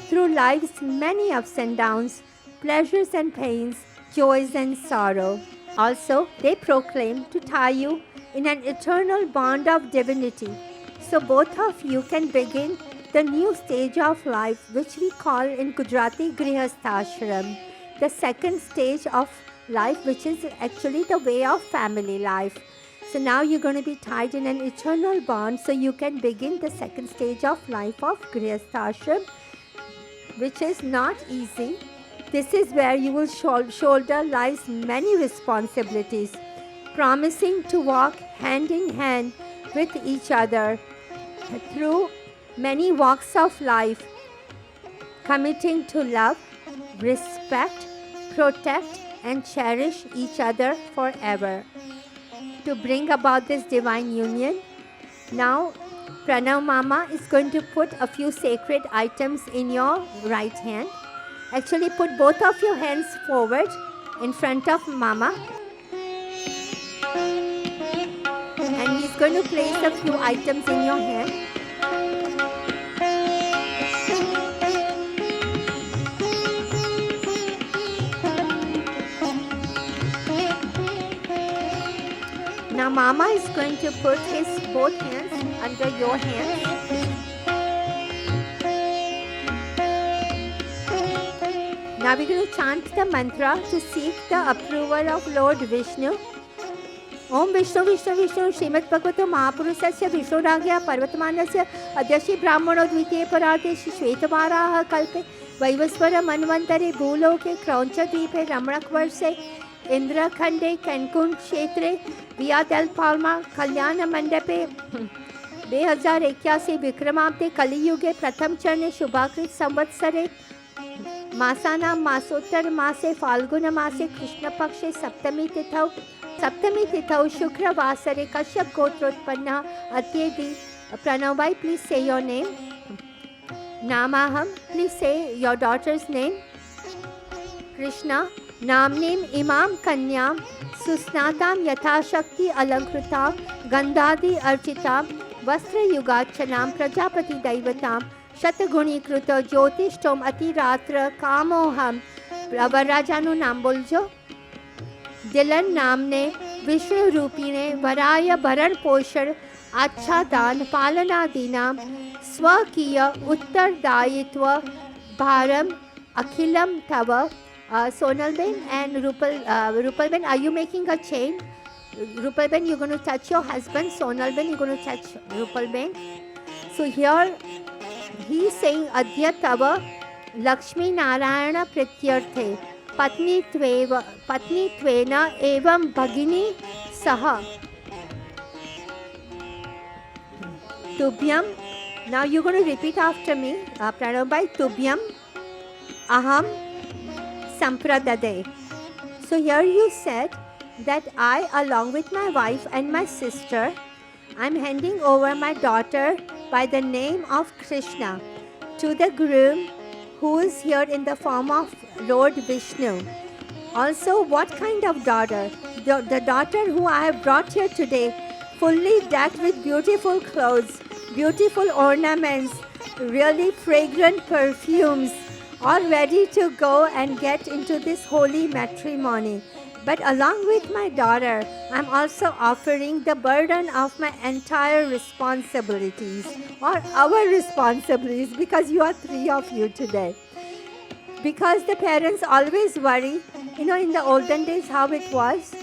through life's many ups and downs, pleasures and pains, joys and sorrow. Also, they proclaim to tie you in an eternal bond of divinity, so both of you can begin the new stage of life, which we call in Gujarati Grihasthashram, the second stage of life, which is actually the way of family life. So now you're going to be tied in an eternal bond, so you can begin the second stage of life of Grihasthashram, which is not easy. This is where you will shoulder life's many responsibilities, promising to walk hand in hand with each other through many walks of life, committing to love, respect, protect and cherish each other forever. To bring about this divine union, now Pranav Mama is going to put a few sacred items in your right hand. Actually, put both of your hands forward in front of Mama. And he's going to place a few items in your hand. Now Mama is going to put his both hands under your hands. Now we're going to chant the mantra to seek the approval of Lord Vishnu. Om Vishnu Vishnu Vishnu Srimad Bhagavato Mahapurusasya Vishnuragya Parvatmanasya Adyashi Brahmano Dvitiye Parate Shvetavaraha Kalpe वैवस्वर मन्वंतरे भूलोके क्रौंचद्वीपे रमणकवर्षे इंद्रखंडे कैंकुन क्षेत्रे वियादेल Palma कल्याण मंडपे 2081 विक्रमाब्दे कलियुगे प्रथम चरणे शुभाकृत संवत्सरे मासानां मासोत्तर मासे फाल्गुन मासे कृष्ण पक्षे सप्तमी तिथौ शुक्रवासरे कश्यप गोत्रोत्पन्नः अत्येदि प्रणव भाई प्लीज से योर नेम नामाहम प्लीज से योर डॉटर्स नेम कृष्णा नामनीम इमाम कन्याम सुस्नातां यथाशक्ति अलंकृतां गंधादि अर्चितां वस्त्रयुगार्चनां प्रजापति दैवतां शतगुणीकृत ज्योतिष्ठोम अतिरात्र कामोहम वरराजाનું નામ બોલજો દિલન નામને વિષ્ણુ રૂપીને વરાય ભરણ પોષણ આચ્છાદાન પાલનાદીનામ સ્વકીય ઉત્તરદાયિત્વ ભારમ અખિલમ તવ Sonalben and Rupalben, are you making a chain? Rupalben, you're going to touch your husband. Sonalben, you're going to touch Rupalben. So here he is saying Adya Tava Lakshmi Narayana Pratyarthe Patni Tvena Evam Bhagini Saha Tubhyam. Now you're going to repeat after me. Pranabhai, Tubhyam Aham Sampradade. So here you said that I, along with my wife and my sister, I'm handing over my daughter by the name of Krishna to the groom who is here in the form of Lord Vishnu. Also, what kind of daughter? The daughter who I have brought here today, fully decked with beautiful clothes, beautiful ornaments, really fragrant perfumes, all ready to go and get into this holy matrimony. But along with my daughter, I'm also offering the burden of my entire responsibilities, or our responsibilities, because you are three of you today. Because the parents always worry, in the olden days how it was,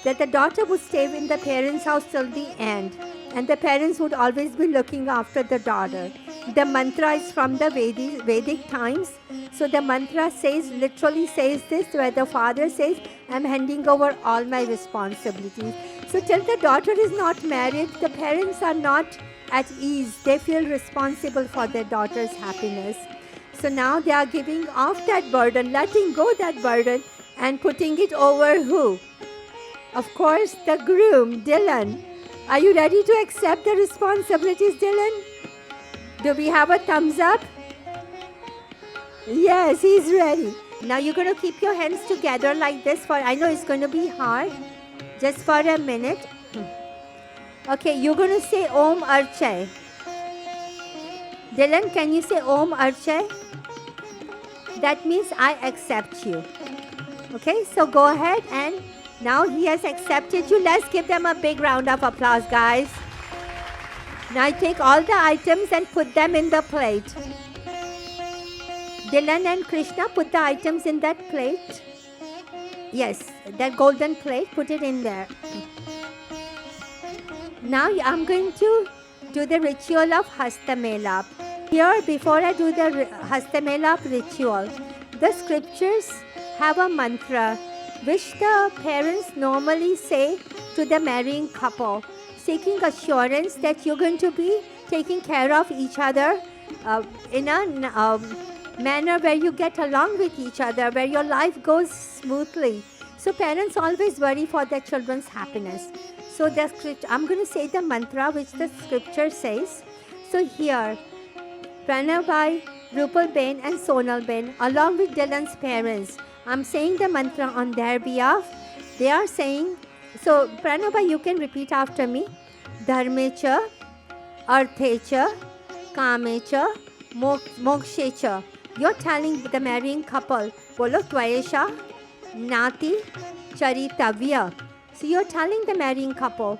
that the daughter would stay in the parents' house till the end, and the parents would always be looking after the daughter. The mantra is from the Vedic times. So the mantra literally says this, where the father says, I'm handing over all my responsibilities. So till the daughter is not married, the parents are not at ease. They feel responsible for their daughter's happiness. So now they are giving off that burden, letting go that burden, and putting it over who? Of course, the groom, Dylan. Are you ready to accept the responsibilities, Dylan? Do we have a thumbs up? Yes, he's ready. Now you're going to keep your hands together like this for, I know it's going to be hard, just for a minute. Okay, you're going to say Om Archay. Dylan, can you say Om Archay? That means I accept you. Okay, so go ahead, and now he has accepted you. Let's give them a big round of applause, guys. Now take all the items and put them in the plate. Dylan and Krishna, put the items in that plate. Yes, that golden plate, put it in there. Now I'm going to do the ritual of Hastamelap. Here, before I do the Hastamelap ritual, the scriptures have a mantra which the parents normally say to the marrying couple, seeking assurance that you're going to be taking care of each other in a manner where you get along with each other, where your life goes smoothly. So parents always worry for their children's happiness. So I'm going to say the mantra which the scripture says. So here, Pranabhai, Rupalben and Sonalben, along with Dylan's parents, I'm saying the mantra on their behalf. They are saying, so Pranabhai, you can repeat after me. Dharmecha, Arthecha, Kamecha, Mokshecha. You're telling the marrying couple, Bolo Tvaesha, Nati, Charitavya. So you're telling the marrying couple,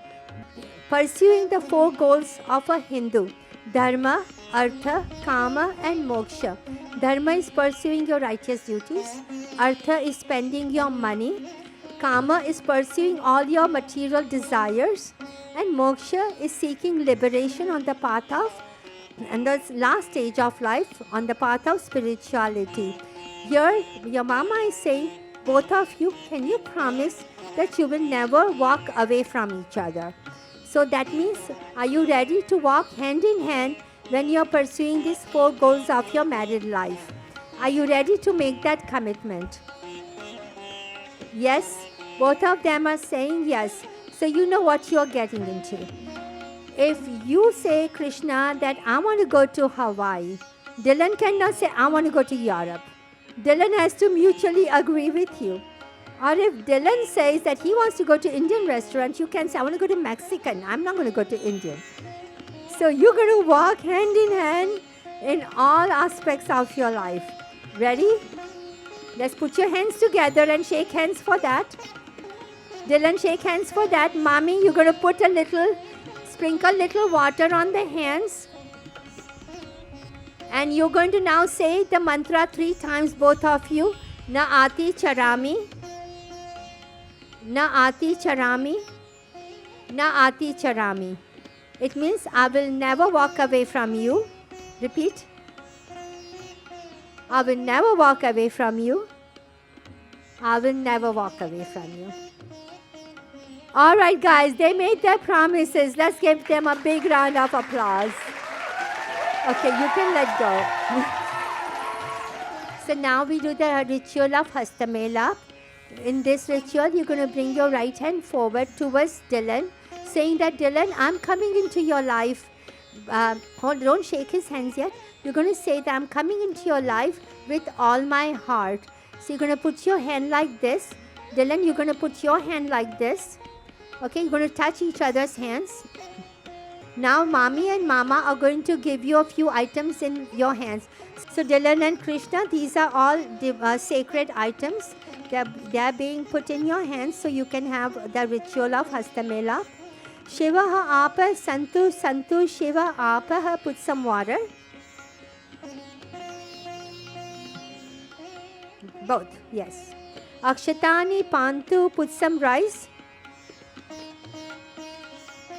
pursuing the four goals of a Hindu: Dharma, Artha, Kama and Moksha. Dharma is pursuing your righteous duties. Artha is spending your money. Kama is pursuing all your material desires. And Moksha is seeking liberation on the path of and the last stage of life on the path of spirituality. Here, your mama is saying, both of you, can you promise that you will never walk away from each other? So that means, are you ready to walk hand in hand when you are pursuing these 4 goals of your married life? Are you ready to make that commitment? Yes, both of them are saying yes. So you know what you are getting into. If you say, Krishna, that I want to go to Hawaii, Dylan cannot say, I want to go to Europe. Dylan has to mutually agree with you. Or if Dylan says that he wants to go to Indian restaurant, you can say, I want to go to Mexican. I'm not going to go to Indian. So you're going to walk hand in hand in all aspects of your life. Ready? Let's put your hands together and shake hands for that. Dylan, shake hands for that. Mommy, you're going to put sprinkle little water on the hands. And you're going to now say the mantra 3 times, both of you. Na aati charami. Na aati charami. Na aati charami. It means I will never walk away from you. Repeat. I will never walk away from you. I will never walk away from you. All right, guys, they made their promises. Let's give them a big round of applause. Okay, you can let go. So now we do the ritual of Hastamela. In this ritual, you're going to bring your right hand forward towards Dylan, saying that, Dylan, I'm coming into your life. Don't shake his hands yet. You're going to say that I'm coming into your life with all my heart. So you're going to put your hand like this. Dylan, you're going to put your hand like this. Okay, you're going to touch each other's hands. Now, Mommy and Mama are going to give you a few items in your hands. So, Dylan and Krishna, these are all sacred items. They are being put in your hands so you can have the ritual of Hastamela. Shiva apa santu Shiva apa, put some water. Both, yes. Akshatani pantu, put some rice.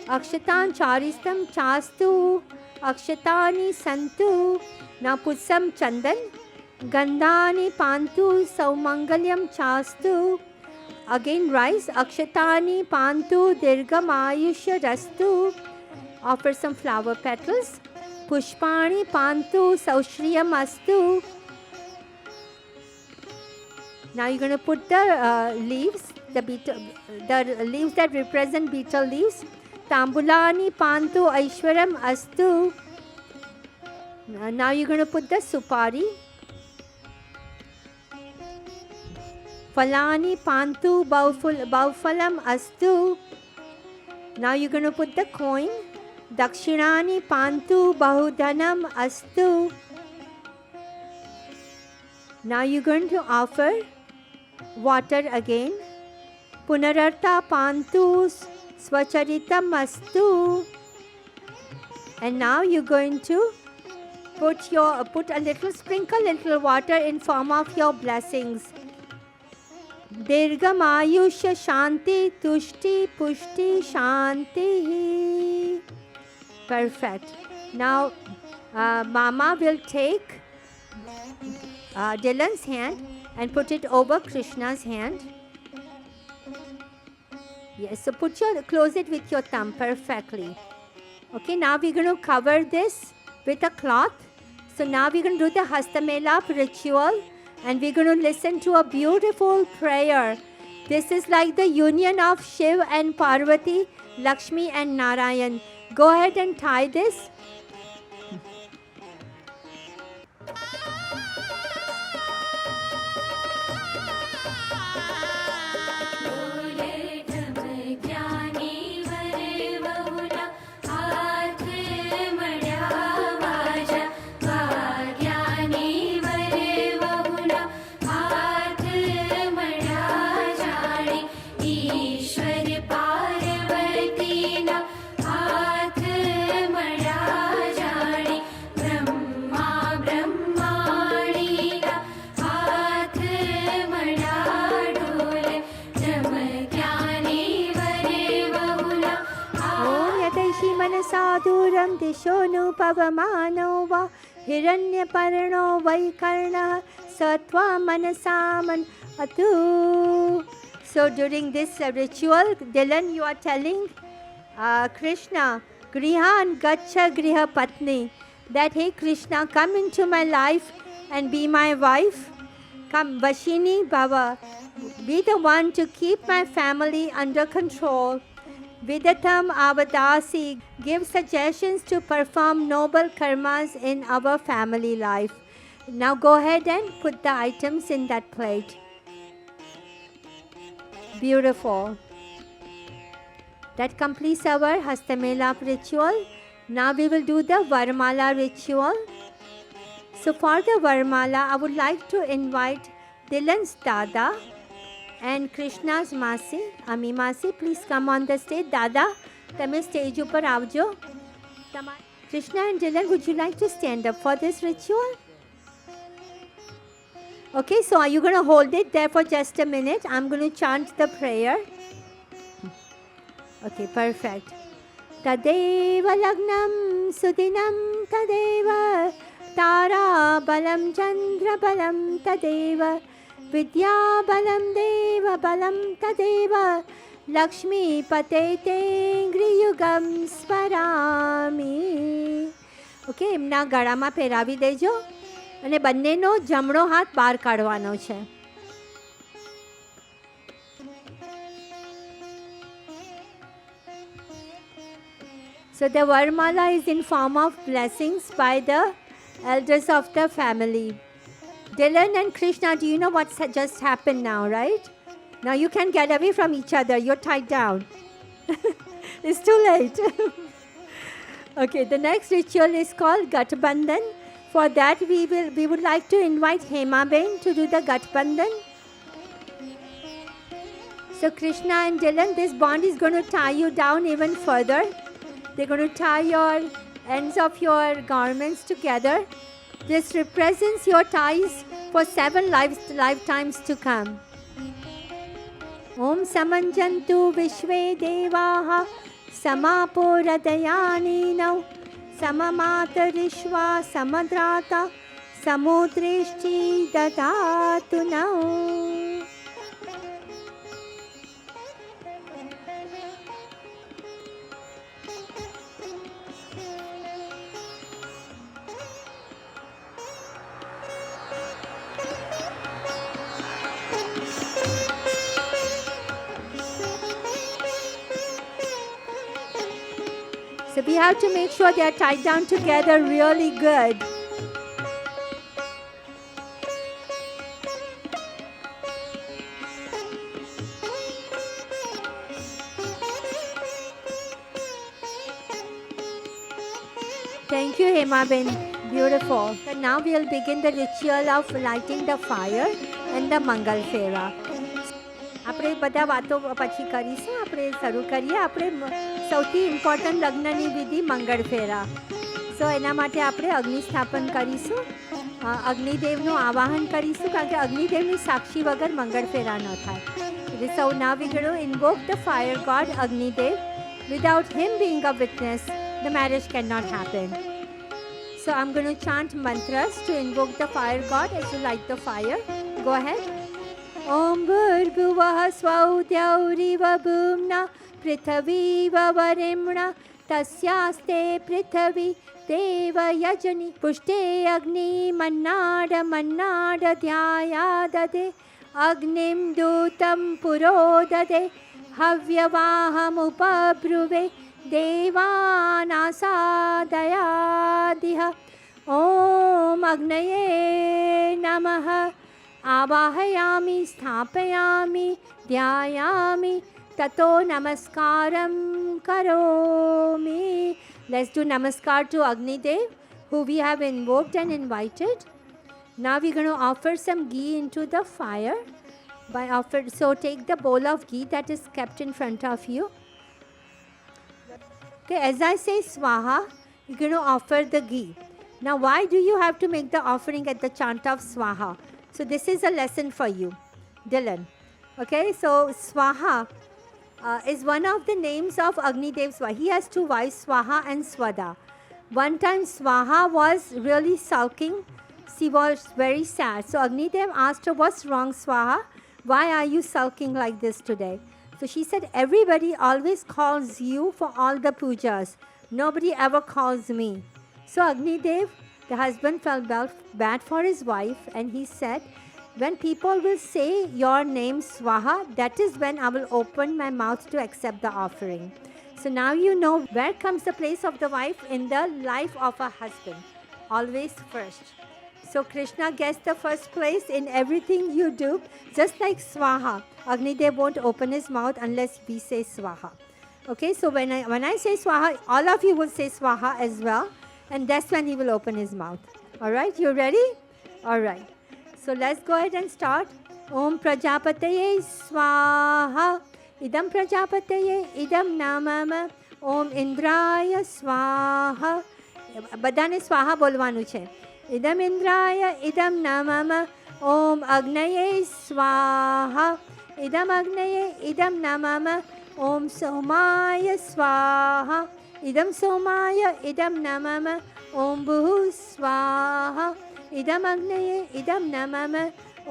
Akshatan charistam chastu. Akshatani santu. Now put some chandan. Gandhani pantu saumangalyam chastu. Again rice. Akshatani pantu dirgham ayusha rastu. Offer some flower petals. Pushpani pantu saushriyam astu. Now you're going to put the leaves, the leaves that represent betel leaves. Tambulani pantu aishwaram astu. Now you're going to put the supari. Falani pantu baufalam astu. Now you're going to put the coin. Dakshinani pantu bahudhanam astu. Now you're going to offer water again. Punarartha pantu swacharitam astu. And now you're going to sprinkle a little water in form of your blessings. Dirgham ayusha shanti tushti pushti shanti. Perfect. Now Mama will take Dylan's hand and put it over Krishna's hand. Yes, so close it with your thumb perfectly. Okay, now we're going to cover this with a cloth. So now we're going to do the Hastamela ritual and we're going to listen to a beautiful prayer. This is like the union of Shiv and Parvati, Lakshmi and Narayan. Go ahead and tie this. ईश्वर पार्वती ना हाथ मड़ा दिशो नु पवमानो वा हिरण्यपर्णो वै कर्णः सत्वा मनसामन atu. So during this ritual, Dylan, you are telling Krishna, Grihan Gacha Griha Patni, that hey Krishna, come into my life and be my wife. Come, Vashini Bhava, be the one to keep my family under control. Vidatam Avadasi, give suggestions to perform noble karmas in our family life. Now go ahead and put the items in that plate. Beautiful. That completes our Hastamelap ritual. Now we will do the Varmala ritual. So for the Varmala, I would like to invite Dylan's Dada and Krishna's Masi, Ami Masi, please come on the stage. Dada, tame stage upar avjo. Krishna and Dylan, would you like to stand up for this ritual? Okay, so are you going to hold it there for just a minute? I'm going to chant the prayer. Okay, perfect. Tadeva Lagnam Sudinam Tadeva Tara Balam Chandra Balam Tadeva Vidya Balam Deva Balam Tadeva Lakshmi Patete Griyugam Sparami. Okay, એમના ગળામાં પહેરાવી દેજો અને બંનેનો જમણો હાથ બહાર કાઢવાનો છે. So the Varmala is in form of blessings by the elders of the family. Dylan and Krishna, do you know what's just happened now, right? Now you can get away from each other. You're tied down. It's too late. Okay, the next ritual is called Gatbandhan. For that, we would like to invite Hema Ben to do the Gatbandhan. So Krishna and Dylan, this bond is going to tie you down even further. They're going to tie your ends of your garments together. This represents your ties for 7 lifetimes to come. Om Samanjantu Vishve Devaha Samaporadayani Now Samamatharishva Samadrata Samudrishti Dadatu Now. So we have to make sure they are tied down together really good. Thank you, Hema Ben. Beautiful. So now we will begin the ritual of lighting the fire and the Mangal Fera. આપણે બધા વાતો પછી કરીશું. આપણે શરૂ કરીએ. આપણે સૌથી ઇમ્પોર્ટન્ટ લગ્નની વિધિ મંગળ ફેરા. સો એના માટે આપણે અગ્નિ સ્થાપન કરીશું. અગ્નિદેવનું આવાહન કરીશું કારણ કે અગ્નિદેવની સાક્ષી વગર મંગળ ફેરા ન થાય. So now we're going to invoke the fire god Agnidev. Without him being a witness, the marriage cannot happen. So I'm going to chant mantras to invoke the fire god as you light the fire. Go ahead. Om Bhurguvah Swaudyavriva Bhumna Prithaviva Varimna Tasyaste Prithavi Deva Yajani Pushte Agni Mannada Mannada Dhyayadade Agnim Dutam Purodade Havyavaham Upabruve Devanasadayadiha Om Agnaye Namaha Avahayami Sthapayami Dhyayami Tato Namaskaram Karomi. Let's do Namaskar to Agnidev, who we have invoked and invited. Now we're going to offer some ghee into the fire. So take the bowl of ghee that is kept in front of you. Okay, as I say Swaha, you're going to offer the ghee. Now why do you have to make the offering at the chant of Swaha? So this is a lesson for you, Dylan. Okay, so Swaha is one of the names of Agnidev Swaha. He has 2 wives, Swaha and Swada. One time Swaha was really sulking. She was very sad. So Agnidev asked her, what's wrong, Swaha? Why are you sulking like this today? So she said, everybody always calls you for all the pujas. Nobody ever calls me. So Agnidev, the husband, felt bad for his wife, and he said, when people will say your name Swaha, that is when I will open my mouth to accept the offering. So now you know where comes the place of the wife in the life of a husband. Always first. So Krishna gets the first place in everything you do, just like Swaha. Agnidev won't open his mouth unless we say Swaha. Okay, so when I say Swaha, all of you will say Swaha as well, and that's when he will open his mouth. All right, you ready? All right. So let's go ahead and start. Om Prajapataye Swaha. Idam Prajapataye Idam Namama. Om Indraya Swaha. બધાને સ્વાહા બોલવાનું છે. ઇદમ ઇન્દ્રાય ઇદમ નમઃ. ઓમ અગ્નયે સ્વાહા. ઇદમ અગ્નયે ઇદમ નમઃ. ઓમ સોમાય સ્વાહા. ઇદમ સોમાય ઇદમ નમઃ. ઓમ ભૂઃ સ્વાહા. ઇદમ અગ્નયે ઇદમ નમઃ.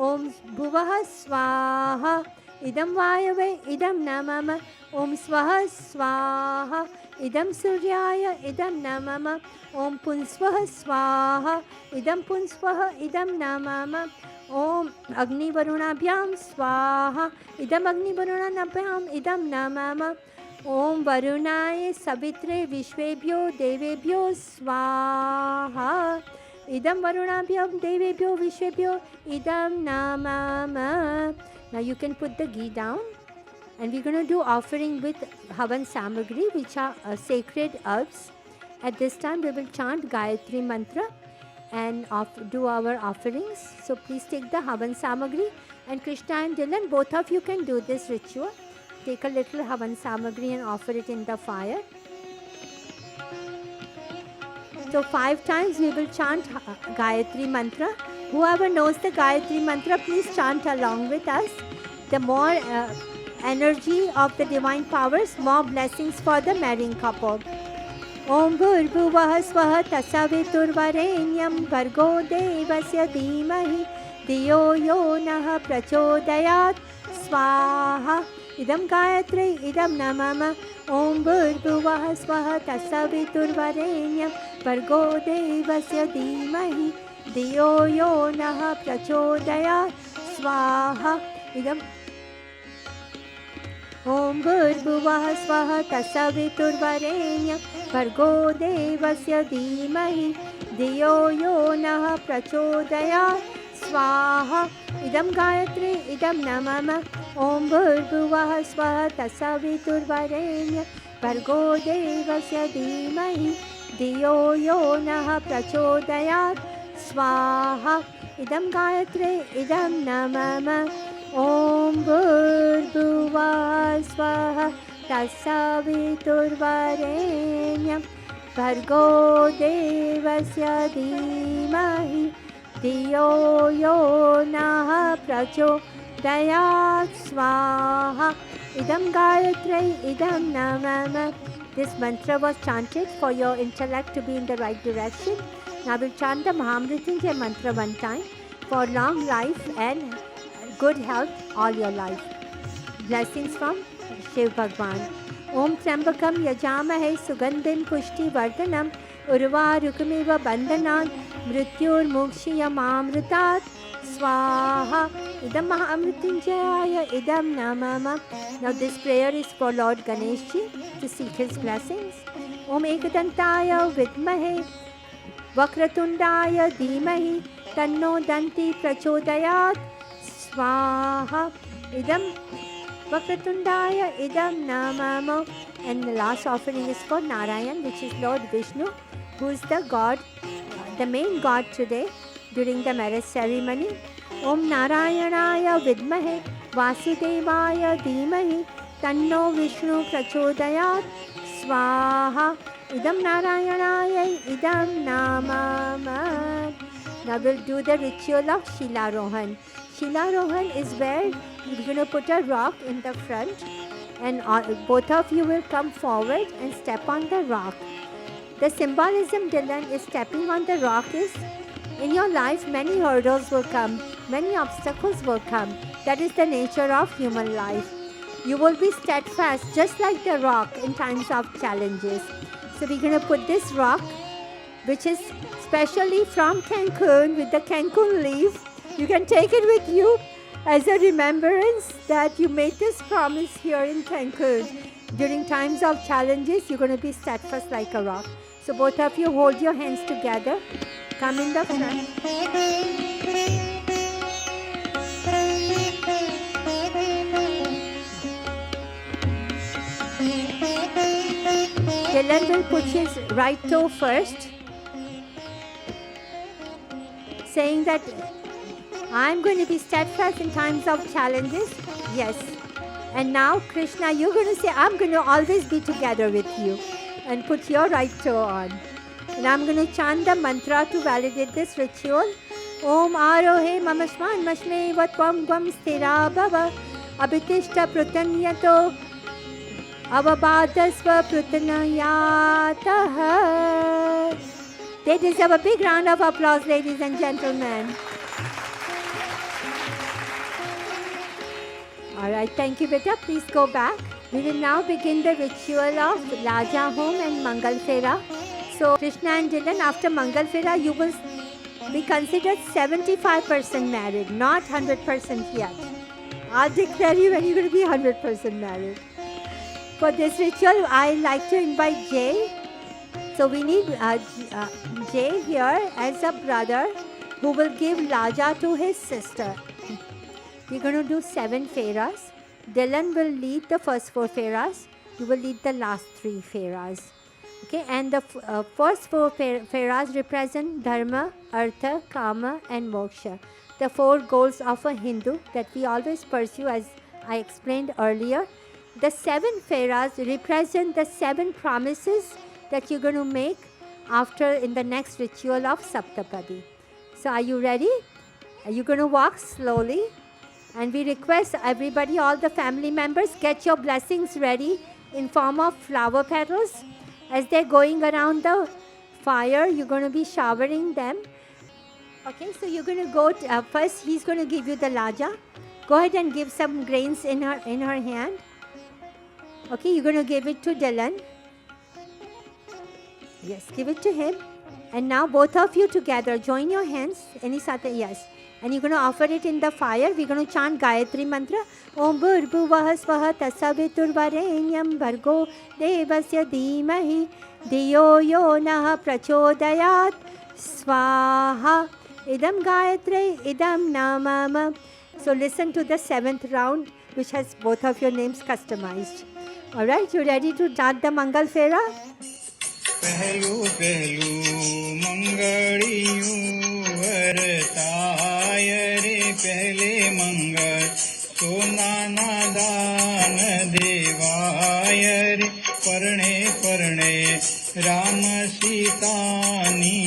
ઓમ ભુવઃ સ્વાહા. ઇદમ વાયવે ઇદમ નમઃ. ઓમ સ્વઃ સ્વાહા. इदं सूर्याय इदं नमः. ओम पुंस्वः स्वाहा. इदं पुंस्वः इदं नमः. ओम अग्निवरुणाभ्यां स्वाहा. इदं अग्निवरुणाभ्यां इदं नमः. ओम वरुणाय सवित्रे विश्वेभ्यो देवेभ्यो स्वाहा. इदं वरुणाभ्यां देवेभ्यो विश्वेभ्यो इदं नमः. Now you can put the ghee down. And we're going to do offering with Havan Samagri, which are sacred herbs. At this time, we will chant Gayatri Mantra and do our offerings. So please take the Havan Samagri. And Krishna and Dylan, both of you can do this ritual. Take a little Havan Samagri and offer it in the fire. So 5 times we will chant Gayatri Mantra. Whoever knows the Gayatri Mantra, please chant along with us. The more energy of the divine powers, more blessings for the marrying couple. Om Bhurvuvah Swaha Tasaviturvarenyam Bhargo Devasya Dhimahi Diyo Yo Nah Prachodayat Swaha. Idam Gayatri Idam Namama. Om Bhurvuvah Swaha Tasaviturvarenyam Bhargo Devasya Dhimahi Diyo Yo Nah Prachodayat Swaha. Idam Om Bhurvuvah Swaha Tasaviturvarenyam Bhargo Devasya Dhimahi Diyo Yo Nah Prachodayat Swaha. Idam Gayatri Idam Namama. Om Bhurvuvah Swaha Tasaviturvarenyam Bhargo Devasya Dhimahi Diyo Yo Nah Prachodayat Swaha. Idam Gayatri Idam Namama. Om Bhurvuvah Swaha Tasaviturvarenyam Bhargo Devasya Dhimahi Diyo Yo Nah Prachodayat Swaha. Idam Gayatri Idam Namama. This mantra was chanted for your intellect to be in the right direction. Now we'll chant the Mahamrityunjay mantra one time for long life and good health all your life. Blessings from Shiv Bhagwan. Om Trambakam Yajamahe Sugandhim Pushti Vardhanam Urva Rukamiva Bandhanan Mrityur Mukshiyam Amritat Swaha. Idam Mahamrityunjaya Idam Namama. Now this prayer is for Lord Ganeshji to seek his blessings. Om Ekadantaya Vidmahe Vakratundaya Dhimahi Tanno Danti Prachodayat Swaha. Idam Vakratundaya Idam Namamo. And the last offering is for Narayan, which is Lord Vishnu, who is the God, the main God today during the marriage ceremony. Om Narayanaya Vidmahe Vasudevaya Dhimahi Tanno Vishnu Prachodayat Swaha. Idam Narayanaya Idam Namama. Now we'll do the ritual of Shilarohan. Shilarohan is where you're going to put a rock in the front, and both of you will come forward and step on the rock. The symbolism, Dylan, is stepping on the rock is in your life many hurdles will come, many obstacles will come. That is the nature of human life. You will be steadfast just like the rock in times of challenges. So we're going to put this rock, which is specially from Cancun with the Cancun leaf. You can take it with you as a remembrance that you made this promise here in Cancun. During times of challenges, you're going to be steadfast like a rock. So both of you hold your hands together. Come in the front. Dylan will put his right toe first, saying that I'm going to be steadfast in times of challenges. Yes. And now, Krishna, you're going to say, I'm going to always be together with you. And put your right toe on. And I'm going to chant the mantra to validate this ritual. Om Arohe Mamashman Mashme Vatvam Gvam Stira Bhava Abhitishta Prutanyato Avabhadasva Prutanayataha. They deserve a big round of applause, ladies and gentlemen. Alright, thank you, beta. Please go back. We will now begin the ritual of Laja Home and Mangal Fera. So, Krishna and Dylan, after Mangal Fera, you will be considered 75% married, not 100% yet. I'll declare you when you're going to be 100% married. For this ritual, I like to invite Jay. So, we need Jay here as a brother who will give Laja to his sister. We're going to do 7 feras. Dylan will lead the first 4 feras. You will lead the last 3 feras. Okay, and the first 4 feras represent Dharma, Artha, Kama and Moksha. The 4 goals of a Hindu that we always pursue, as I explained earlier. The 7 feras represent the 7 promises that you're going to make after in the next ritual of Saptapadi. So are you ready? Are you going to walk slowly? And we request everybody, all the family members, get your blessings ready in form of flower petals. As they're going around the fire, you're going to be showering them. Okay, so you're going to go, first he's going to give you the Laja. Go ahead and give some grains in her hand. Okay, you're going to give it to Dylan. Yes, give it to him. And now both of you together, join your hands. Yes. And you're going to offer it in the fire. We're going to chant Gayatri mantra. Om Bhurbhuvah Swaha Tasaviturvarenyam Bhargo Devasya Dhimahi Dhiyo Yo Nah Prachodayat Swaha Idam Gayatri Idam Namama. So listen to the 7th round, which has both of your names customized. Alright, you ready to chant the Mangal Fera? पहलू पहलू मंगड़ियों वरताय रे पहले मंगल सोना नादान देवाय रे परणे परणे राम सीतानी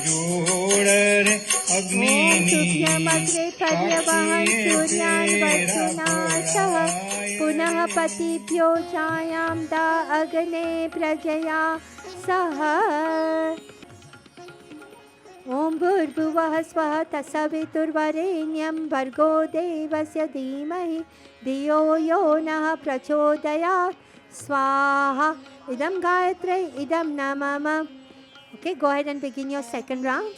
जोड़ रे अग्नि पुनः पतिभ्यो छायां दा अग्ने प्रजया सह ओम भूर्भुवः स्वः तत्सवितुर्वरेण्यं भर्गो देवस्य धीमहि धियो यो नः प्रचोदयात् स्वाहा idam gayatri idam namama. Okay, go ahead and begin your second round.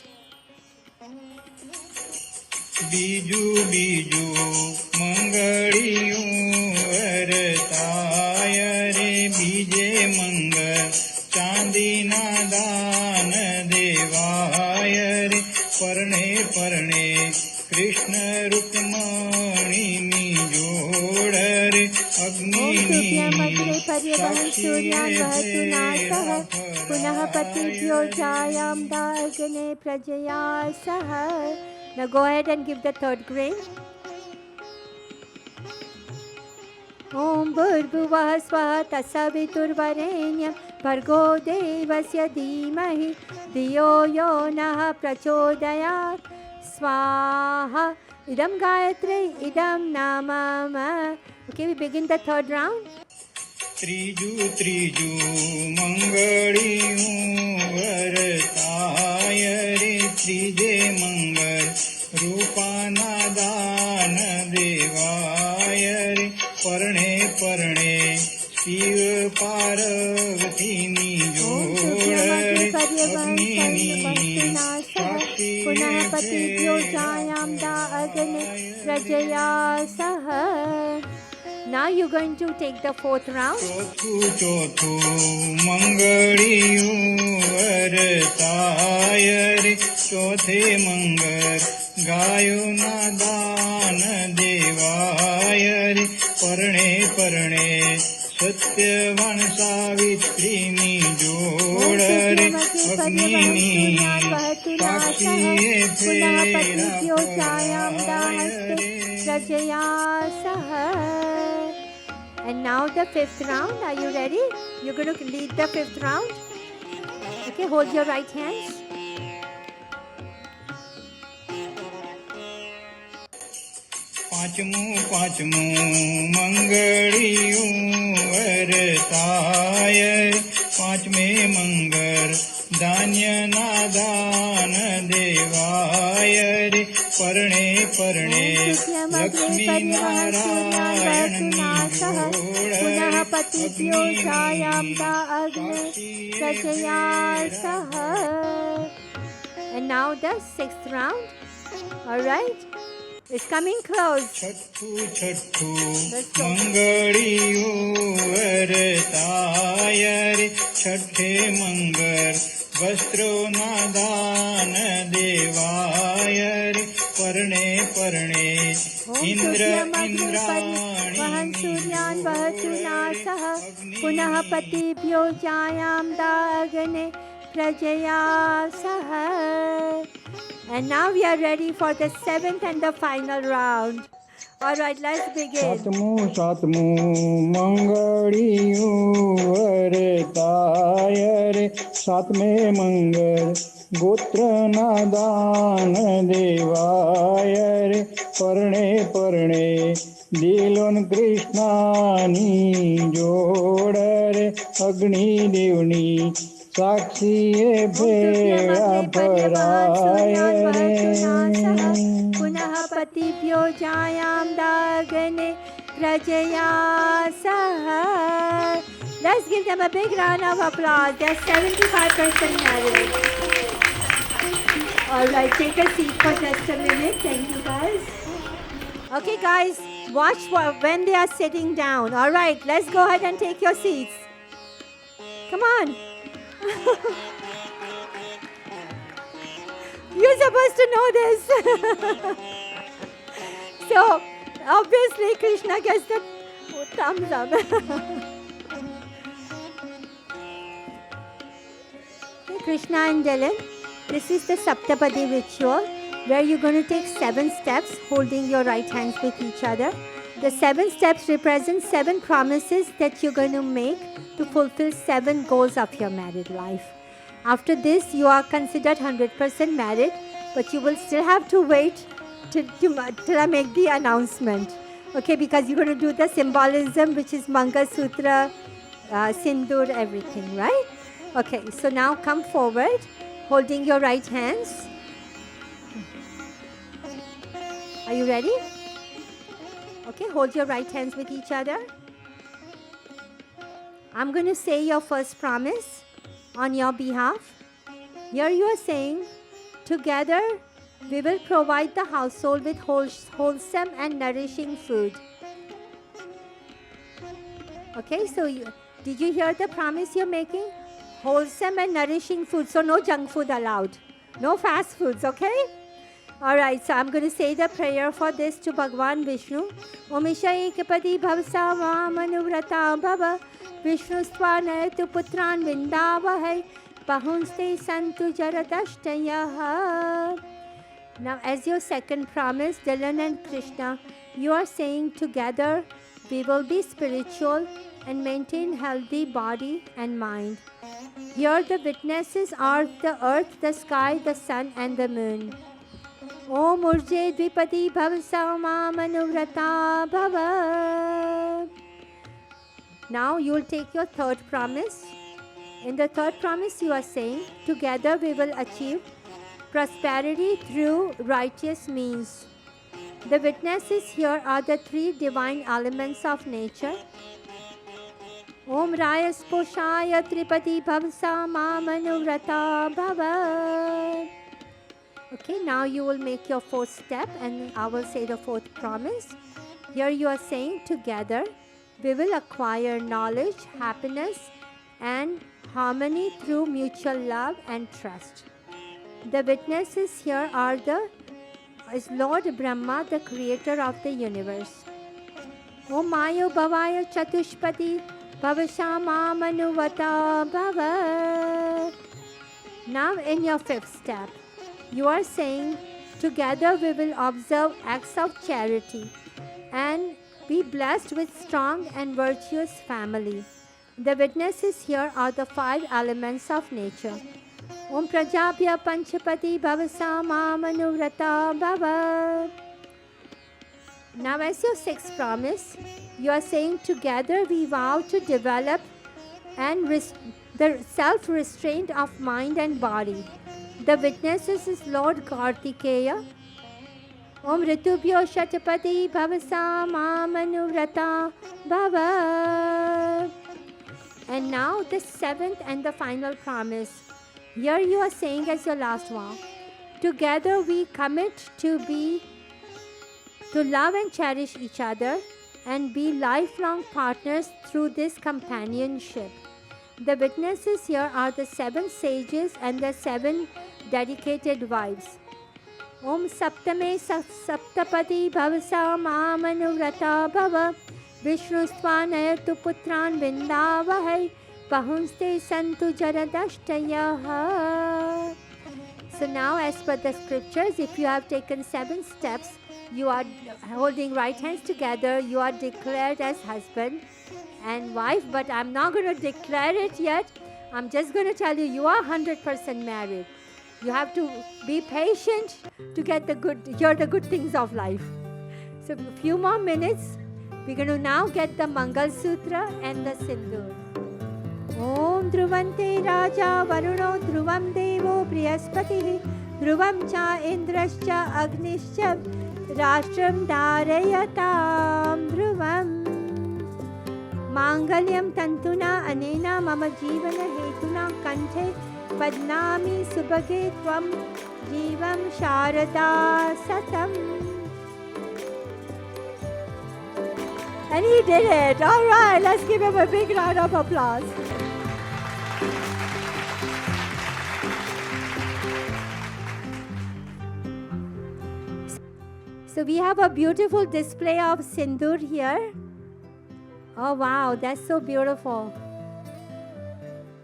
Biju Biju मंगड़ियों वरताय रे बीजे मंगल चांदी नादान देवाय रे परणे परणे कृष्ण रुक्मणी जोड़ रे अग्नि पुनः पतिभ्यो छायां दाग्ने प्रजया सह. Now go ahead and give the 3rd grain. Om Bhurbhuvah Swaha Tasaviturvarenyam Bhargo Devasya Dhimahi Dhiyo Yo Nah Prachodayat Swaha Idam Gayatri Idam Namama. Okay, we begin the 3rd round. ત્રીજું મંગળિયું વરતાય રે ત્રીજે મંગળ રૂપાના દાન દેવાય રે પરણે પરણે શિવ પાર્વતીની જોડ રે અગ્નિની સાક્ષી पुनः पतिभ्यो जायां दा अग्ने प्रजया सह. Now you're going to take the fourth round. ચોથું મંગળિયું વરતાય રે ચોથે મંગળ ગાયોના દાન દેવાય રે પરણે પરણે સત્યવાન સાવિત્રીની જોડ રે અગ્નિની સાક્ષીએ पुनः पतिभ्यो ફેરા जायां दा हस्ते प्रजया सह. And now the fifth round. Are you ready? You're going to lead the fifth round. Okay, hold your right hands. પાંચમું મંગળિયું વરતાય પાંચમે મંગળ ધાન્યના દાન દેવાય રે પરણે પરણે લક્ષ્મી નારાયણની पुनः पतिभ्यो जायां दा अग्ने प्रजया सह. And now the sixth round. All right. It's coming close. છઠ્ઠું મંગળિયું વરતાય રે છઠ્ઠે મંગળ વસ્ત્રોના દાન દેવાય રે પરણે પરણે ઇન્દ્ર वहन सूर्यान वहतु नासः पुनः पतिभ्यो जायां दा अग्ने प्रजया सह. And now we are ready for the seventh and the final round. All right, let's begin. સાતમું મંગળિયું વરતાય રે સાતમે મંગળ ગોત્રના દાન દેવાય રે પરણે પરણે દિલોન કૃષ્ણાની જોડ રે અગ્નિદેવની સાક્ષીએ ભેળા ભરાય રે पुनः पतिभ्यो जायां दा अग्ने प्रजया सह. Let's give them a big round of applause. They're 75% married. All right, take a seat for just a minute. Thank you, guys. Okay, guys, watch when they are sitting down. All right, let's go ahead and take your seats. Come on. You're supposed to know this. So, obviously, Krishna gets the thumbs up. Okay, Krishna and Dylan, this is the Saptapadi ritual where you're going to take 7 steps holding your right hands with each other. The 7 steps represent 7 promises that you're going to make to fulfill 7 goals of your married life. After this, you are considered 100% married, but you will still have to wait till I make the announcement. Okay, because you're going to do the symbolism, which is Mangal Sutra, Sindur, everything, right? Okay, so now come forward, holding your right hands. Are you ready? Okay, hold your right hands with each other. I'm going to say your first promise on your behalf. Here you are saying, together we will provide the household with wholesome and nourishing food. Okay, so did you hear the promise you're making? Wholesome and nourishing food, so no junk food allowed. No fast foods, okay? Alright, so I'm going to say the prayer for this to Bhagwan Vishnu. Om Isha Ekapati Bhavsa Manuvrata Bhava Vishnustvanayatu Putran Vindavahai Bahunste Santu Jaratashtayaha. Now, as your second promise, Dylan and Krishna, you are saying together we will be spiritual and maintain healthy body and mind. Here the witnesses are the earth, the sky, the sun and the moon. Om Urje Dvipati Bhavasa Manuvrata Bhava. Now you will take your third promise. In the third promise, you are saying, together we will achieve prosperity through righteous means. The witnesses here are the three divine elements of nature. Om Raya Sposhaya Tripati Bhavasa Mamanuvrata Bhava. Okay, now you will make your fourth step and I will say the fourth promise. Here you are saying, together we will acquire knowledge, happiness and harmony through mutual love and trust. The witnesses here are is Lord Brahma, the creator of the universe. Om Mayo Bhavaya Chatushpati Bhavashama Manuvata Bhava. Now in your fifth step, you are saying, together we will observe acts of charity and be blessed with strong and virtuous family. The witnesses here are the five elements of nature. Om Prajabhya Panchapati Bhavasa Mamanuvrata Bhava. Now as your sixth promise, you are saying, together we vow to develop and the self-restraint of mind and body. The witnesses is Lord Kartikeya. Om Ritubhyo Shatapati Bhavasa Mamanuvrata Bhava. And now the seventh and the final promise. Here you are saying as your last vow, together we commit to love and cherish each other and be lifelong partners through this companionship. The witnesses here are the seven sages and the seven dedicated wives. Om Saptame Saptapati Bhavasa Mamanuvrata Bhava. Vishnustvanayatu Putran Vindavahai Pahunste Santu Jaradashtayaha. So now as per the scriptures, if you have taken 7 steps, you are holding right hands together, you are declared as husband and wife, but I'm not going to declare it yet. I'm just going to tell you, you are 100% married. You have to be patient to get hear the good things of life. So a few more minutes, we're going to now get the Mangal Sutra and the Sindur. Om Dhruvante Raja Varuno Dhruvam Devo Brihaspatihi Dhruvam Cha Indrascha Agnischa Rashtram Dharayatam Dhruvam Mangalyam Tantuna Anena Mama Jivana Hetuna Kanthe Padnami Subhage Tvam Jivam Sharada Satam. And he did it. All right, let's give him a big round of applause. So we have a beautiful display of Sindur here. Oh wow, that's so beautiful.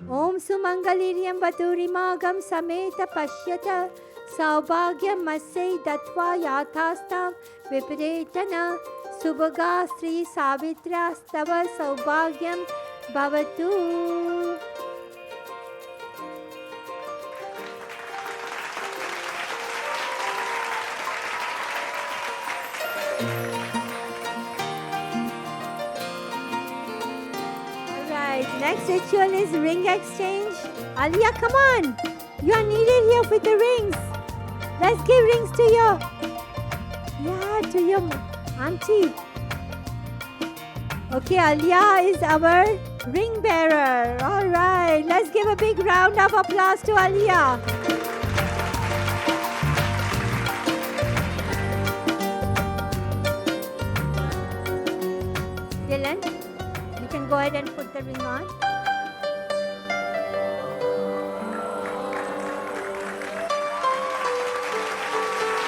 Om Sumangaliriam Baturimagam Sameta Pashyata Saubhagyam Masai Datva Yathastam Viparetana Subhaga Sri Savitra Stava Saubhagyam Bhavatu. Next ritual is ring exchange. Alia, come on. You are needed here with the rings. Let's give rings to your auntie. Okay, Alia is our ring bearer. All right, let's give a big round of applause to Alia. Dylan, you can go ahead and put the ring on.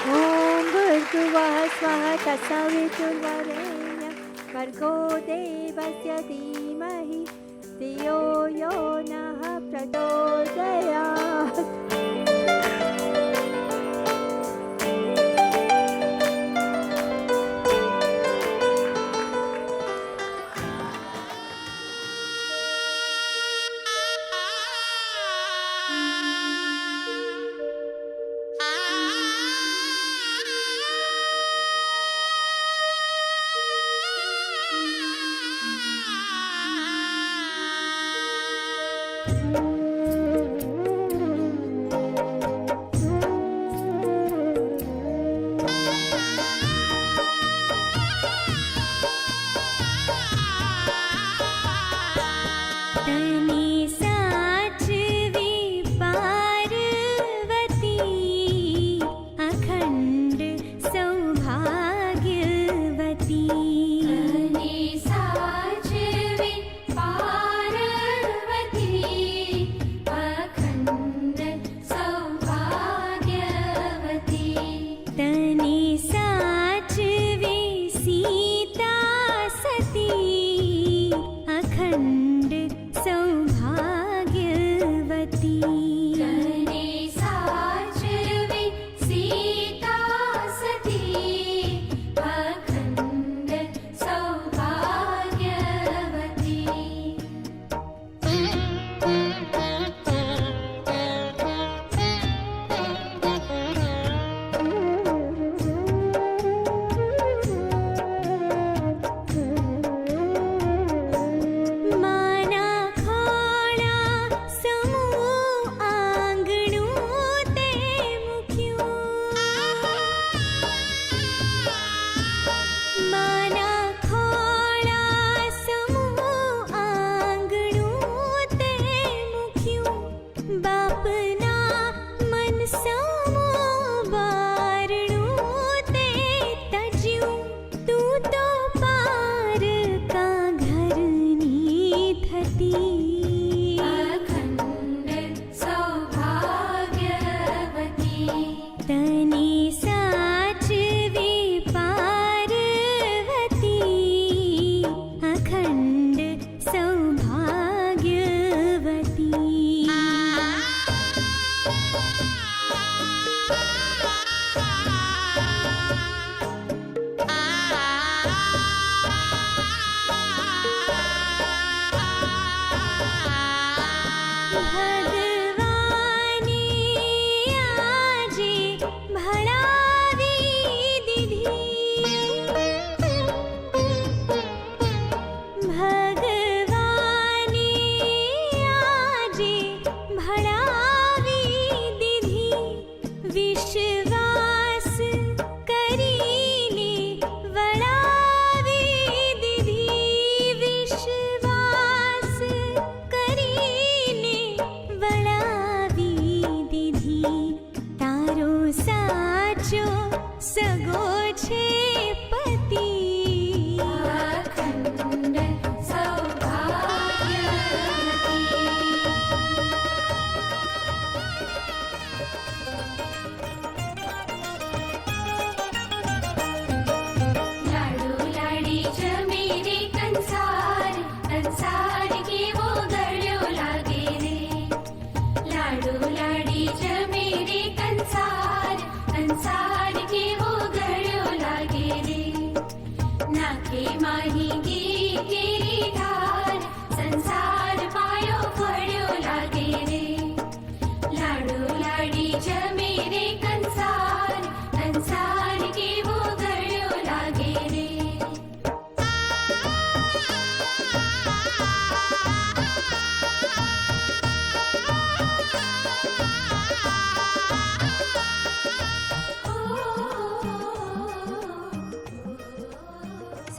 Om Bhurguvah Swaha Tasaviturvarenyam Bhargo Devasya Dhimahi Dhiyo Yo Naha Prachodayat.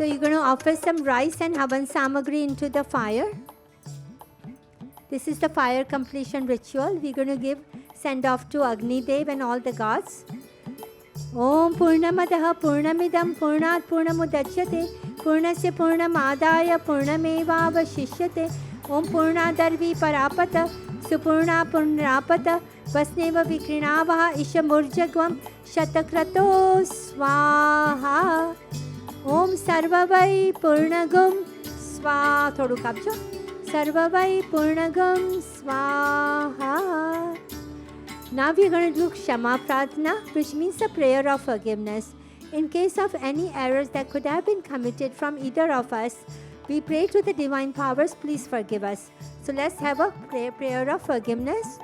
you're going to offer some rice and havan samagri into the fire. This is the fire completion ritual. We're going to give send off to Agni Dev and all the gods. Om Purnamadaha Purnamidam Purnat Purnamudachyate Purnasya Purnamadaya Purnamevavashishyate Om Purnadarvi Parapata Supurna Purnapata Vasneva Vikrinavaha Ishamurjagvam Shatakrato Swaha Om Sarvavai Purnagum Swaha. Thodu kapcho. Sarvavai Purnagam Swaha. Now we are going to do Kshama Pratna, which means a prayer of forgiveness. In case of any errors that could have been committed from either of us, we pray to the divine powers, please forgive us. So let's have a prayer of forgiveness.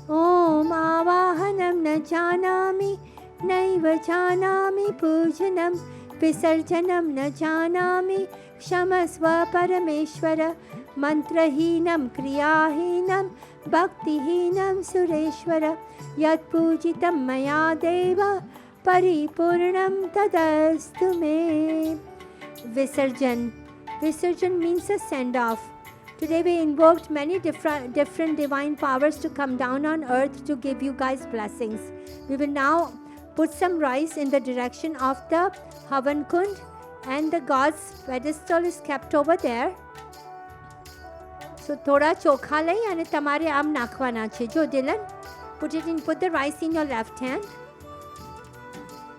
Om Avahanam na janami, naiva janami pujanam, visarjanam na janami, kshamasva parameshwara, mantrahinam kriyahinam, bhaktihinam sureshwara, yat pujitam maya deva, paripurnam tadastu me. Visarjan. Visarjan means a send-off. Today we invoked many different divine powers to come down on earth to give you guys blessings. We will now put some rice in the direction of the Havan Kund, and the God's pedestal is kept over there. So thoda chokha lai and tamare aam nakhwana che. Jo Dylan, put the rice in your left hand.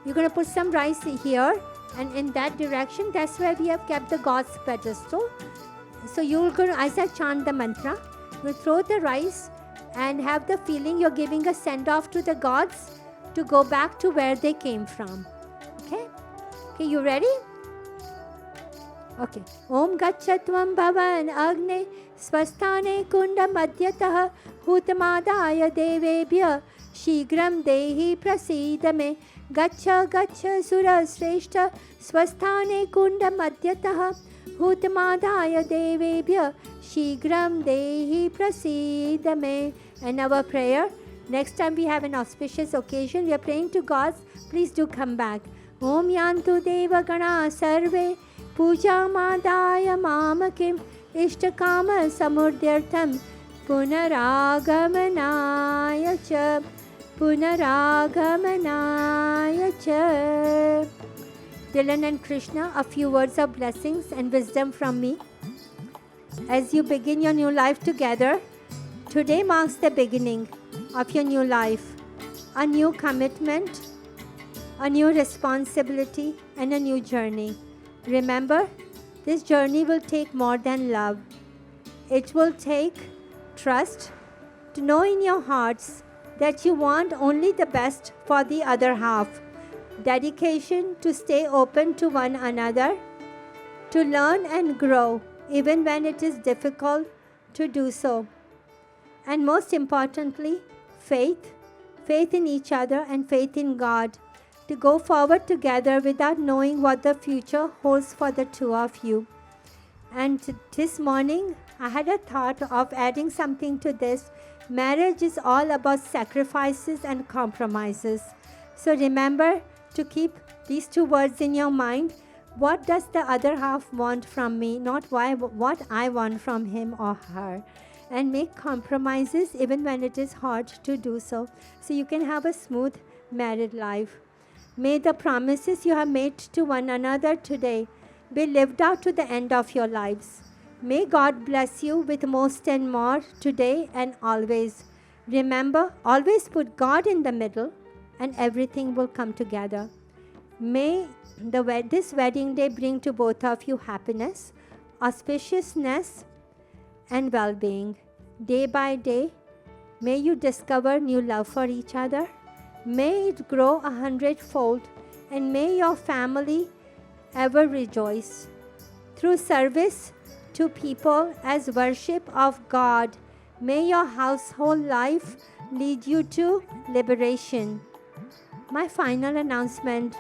You're going to put some rice here, and in that direction, that's where we have kept the God's pedestal. So you're going to, as I chant the mantra, you throw the rice and have the feeling you're giving a send-off to the gods to go back to where they came from. Okay? Okay, you ready? Okay. Om Gachatvam Bhavan Agne Swasthane Kunda Madhyatah Hutamadaya Devebhya Shigram Dehi Prasidame Gacha Gacha Sura Sreshta Swasthane Kunda Madhyatah Hutamadaya Devebhya Shigram Dehi Prasidame. And our prayer, next time we have an auspicious occasion, we are praying to gods, please do come back. Om Yantu Deva Gana Sarve Puja Madaya Mamakim Ishtakama Samurdyartham Punaragamanaya Cha Punaragamanaya Cha. Dylan and Krishna, a few words of blessings and wisdom from me. As you begin your new life together, today marks the beginning of your new life, a new commitment, a new responsibility, and a new journey. Remember, this journey will take more than love. It will take trust to know in your hearts that you want only the best for the other half. Dedication to stay open to one another, to learn and grow even when it is difficult to do so. And most importantly, faith in each other and faith in God, to go forward together without knowing what the future holds for the two of you. And this morning, I had a thought of adding something to this. Marriage is all about sacrifices and compromises. So remember to keep these two words in your mind. What does the other half want from me? Not what I want from him or her. And make compromises even when it is hard to do so you can have a smooth married life. May the promises you have made to one another today be lived out to the end of your lives. May God bless you with most and more today and always. Remember, always put God in the middle and everything will come together. May this wedding day bring to both of you happiness, auspiciousness, and well-being. Day by day, may you discover new love for each other. May it grow 100-fold, and may your family ever rejoice. Through service to people as worship of God, may your household life lead you to liberation. My final announcement.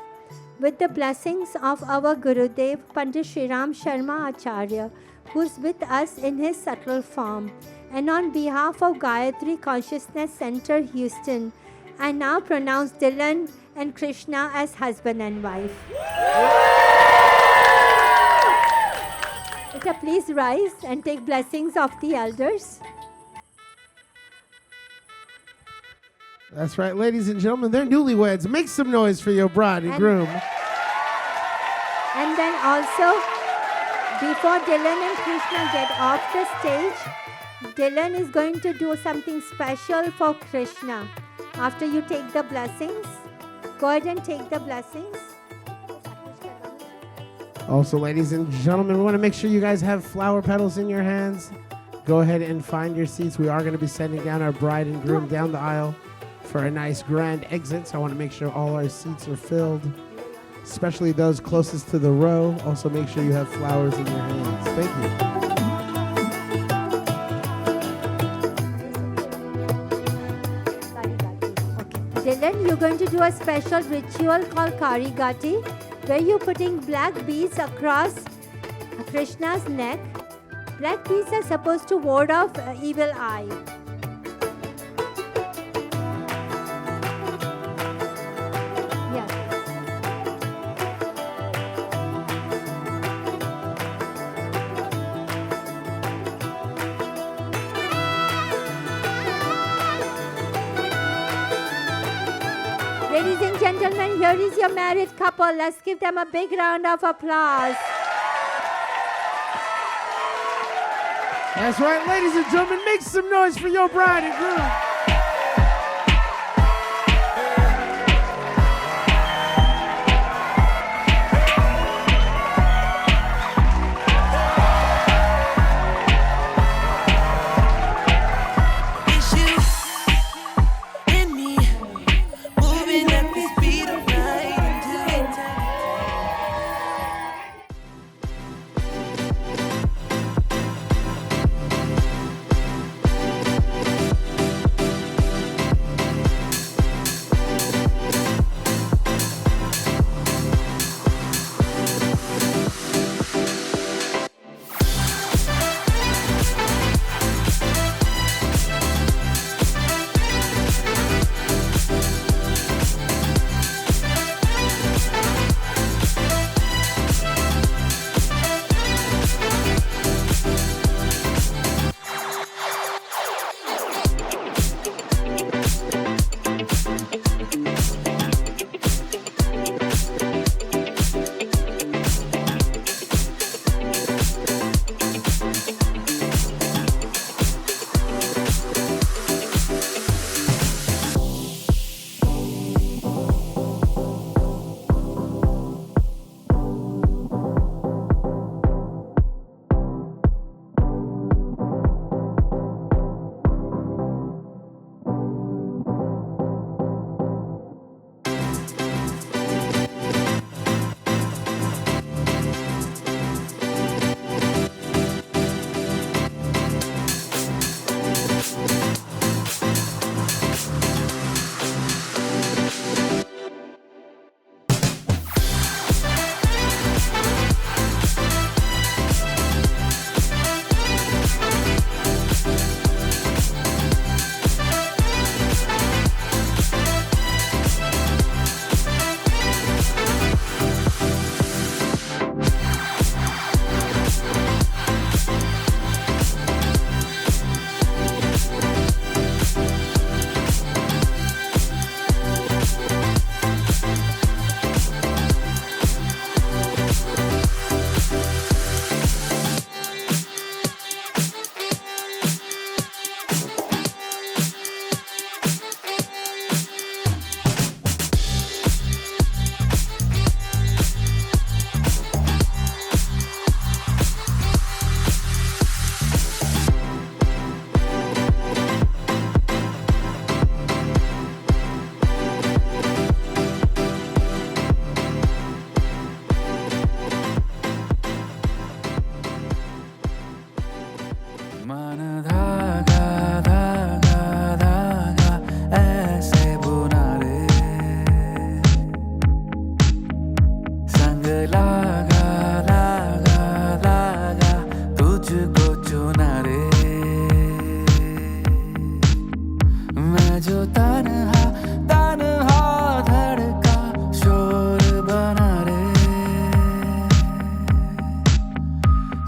With the blessings of our Gurudev, Pandit Sri Ram Sharma Acharya, who is with us in his subtle form, and on behalf of Gayatri Consciousness Center, Houston, I now pronounce Dylan and Krishna as husband and wife. daughter please rise and take blessings of the elders? That's right, ladies and gentlemen, they're newlyweds. Make some noise for your bride and groom. And then also, before Dylan and Krishna get off the stage, Dylan is going to do something special for Krishna. After you take the blessings, go ahead and take the blessings. Also, ladies and gentlemen, we want to make sure you guys have flower petals in your hands. Go ahead and find your seats. We are going to be sending down our bride and groom down the aisle for a nice grand exit. So I want to make sure all our seats are filled, especially those closest to the row. Also, make sure you have flowers in your hands. Thank you. Dylan, you're going to do a special ritual called Karigati, where you're putting black beads across Krishna's neck. Black beads are supposed to ward off evil eye. Ladies and gentlemen, here is your married couple. Let's give them a big round of applause. That's right, ladies and gentlemen, make some noise for your bride and groom.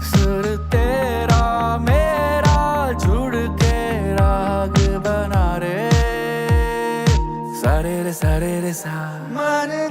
सुर सा रे रे सा मारे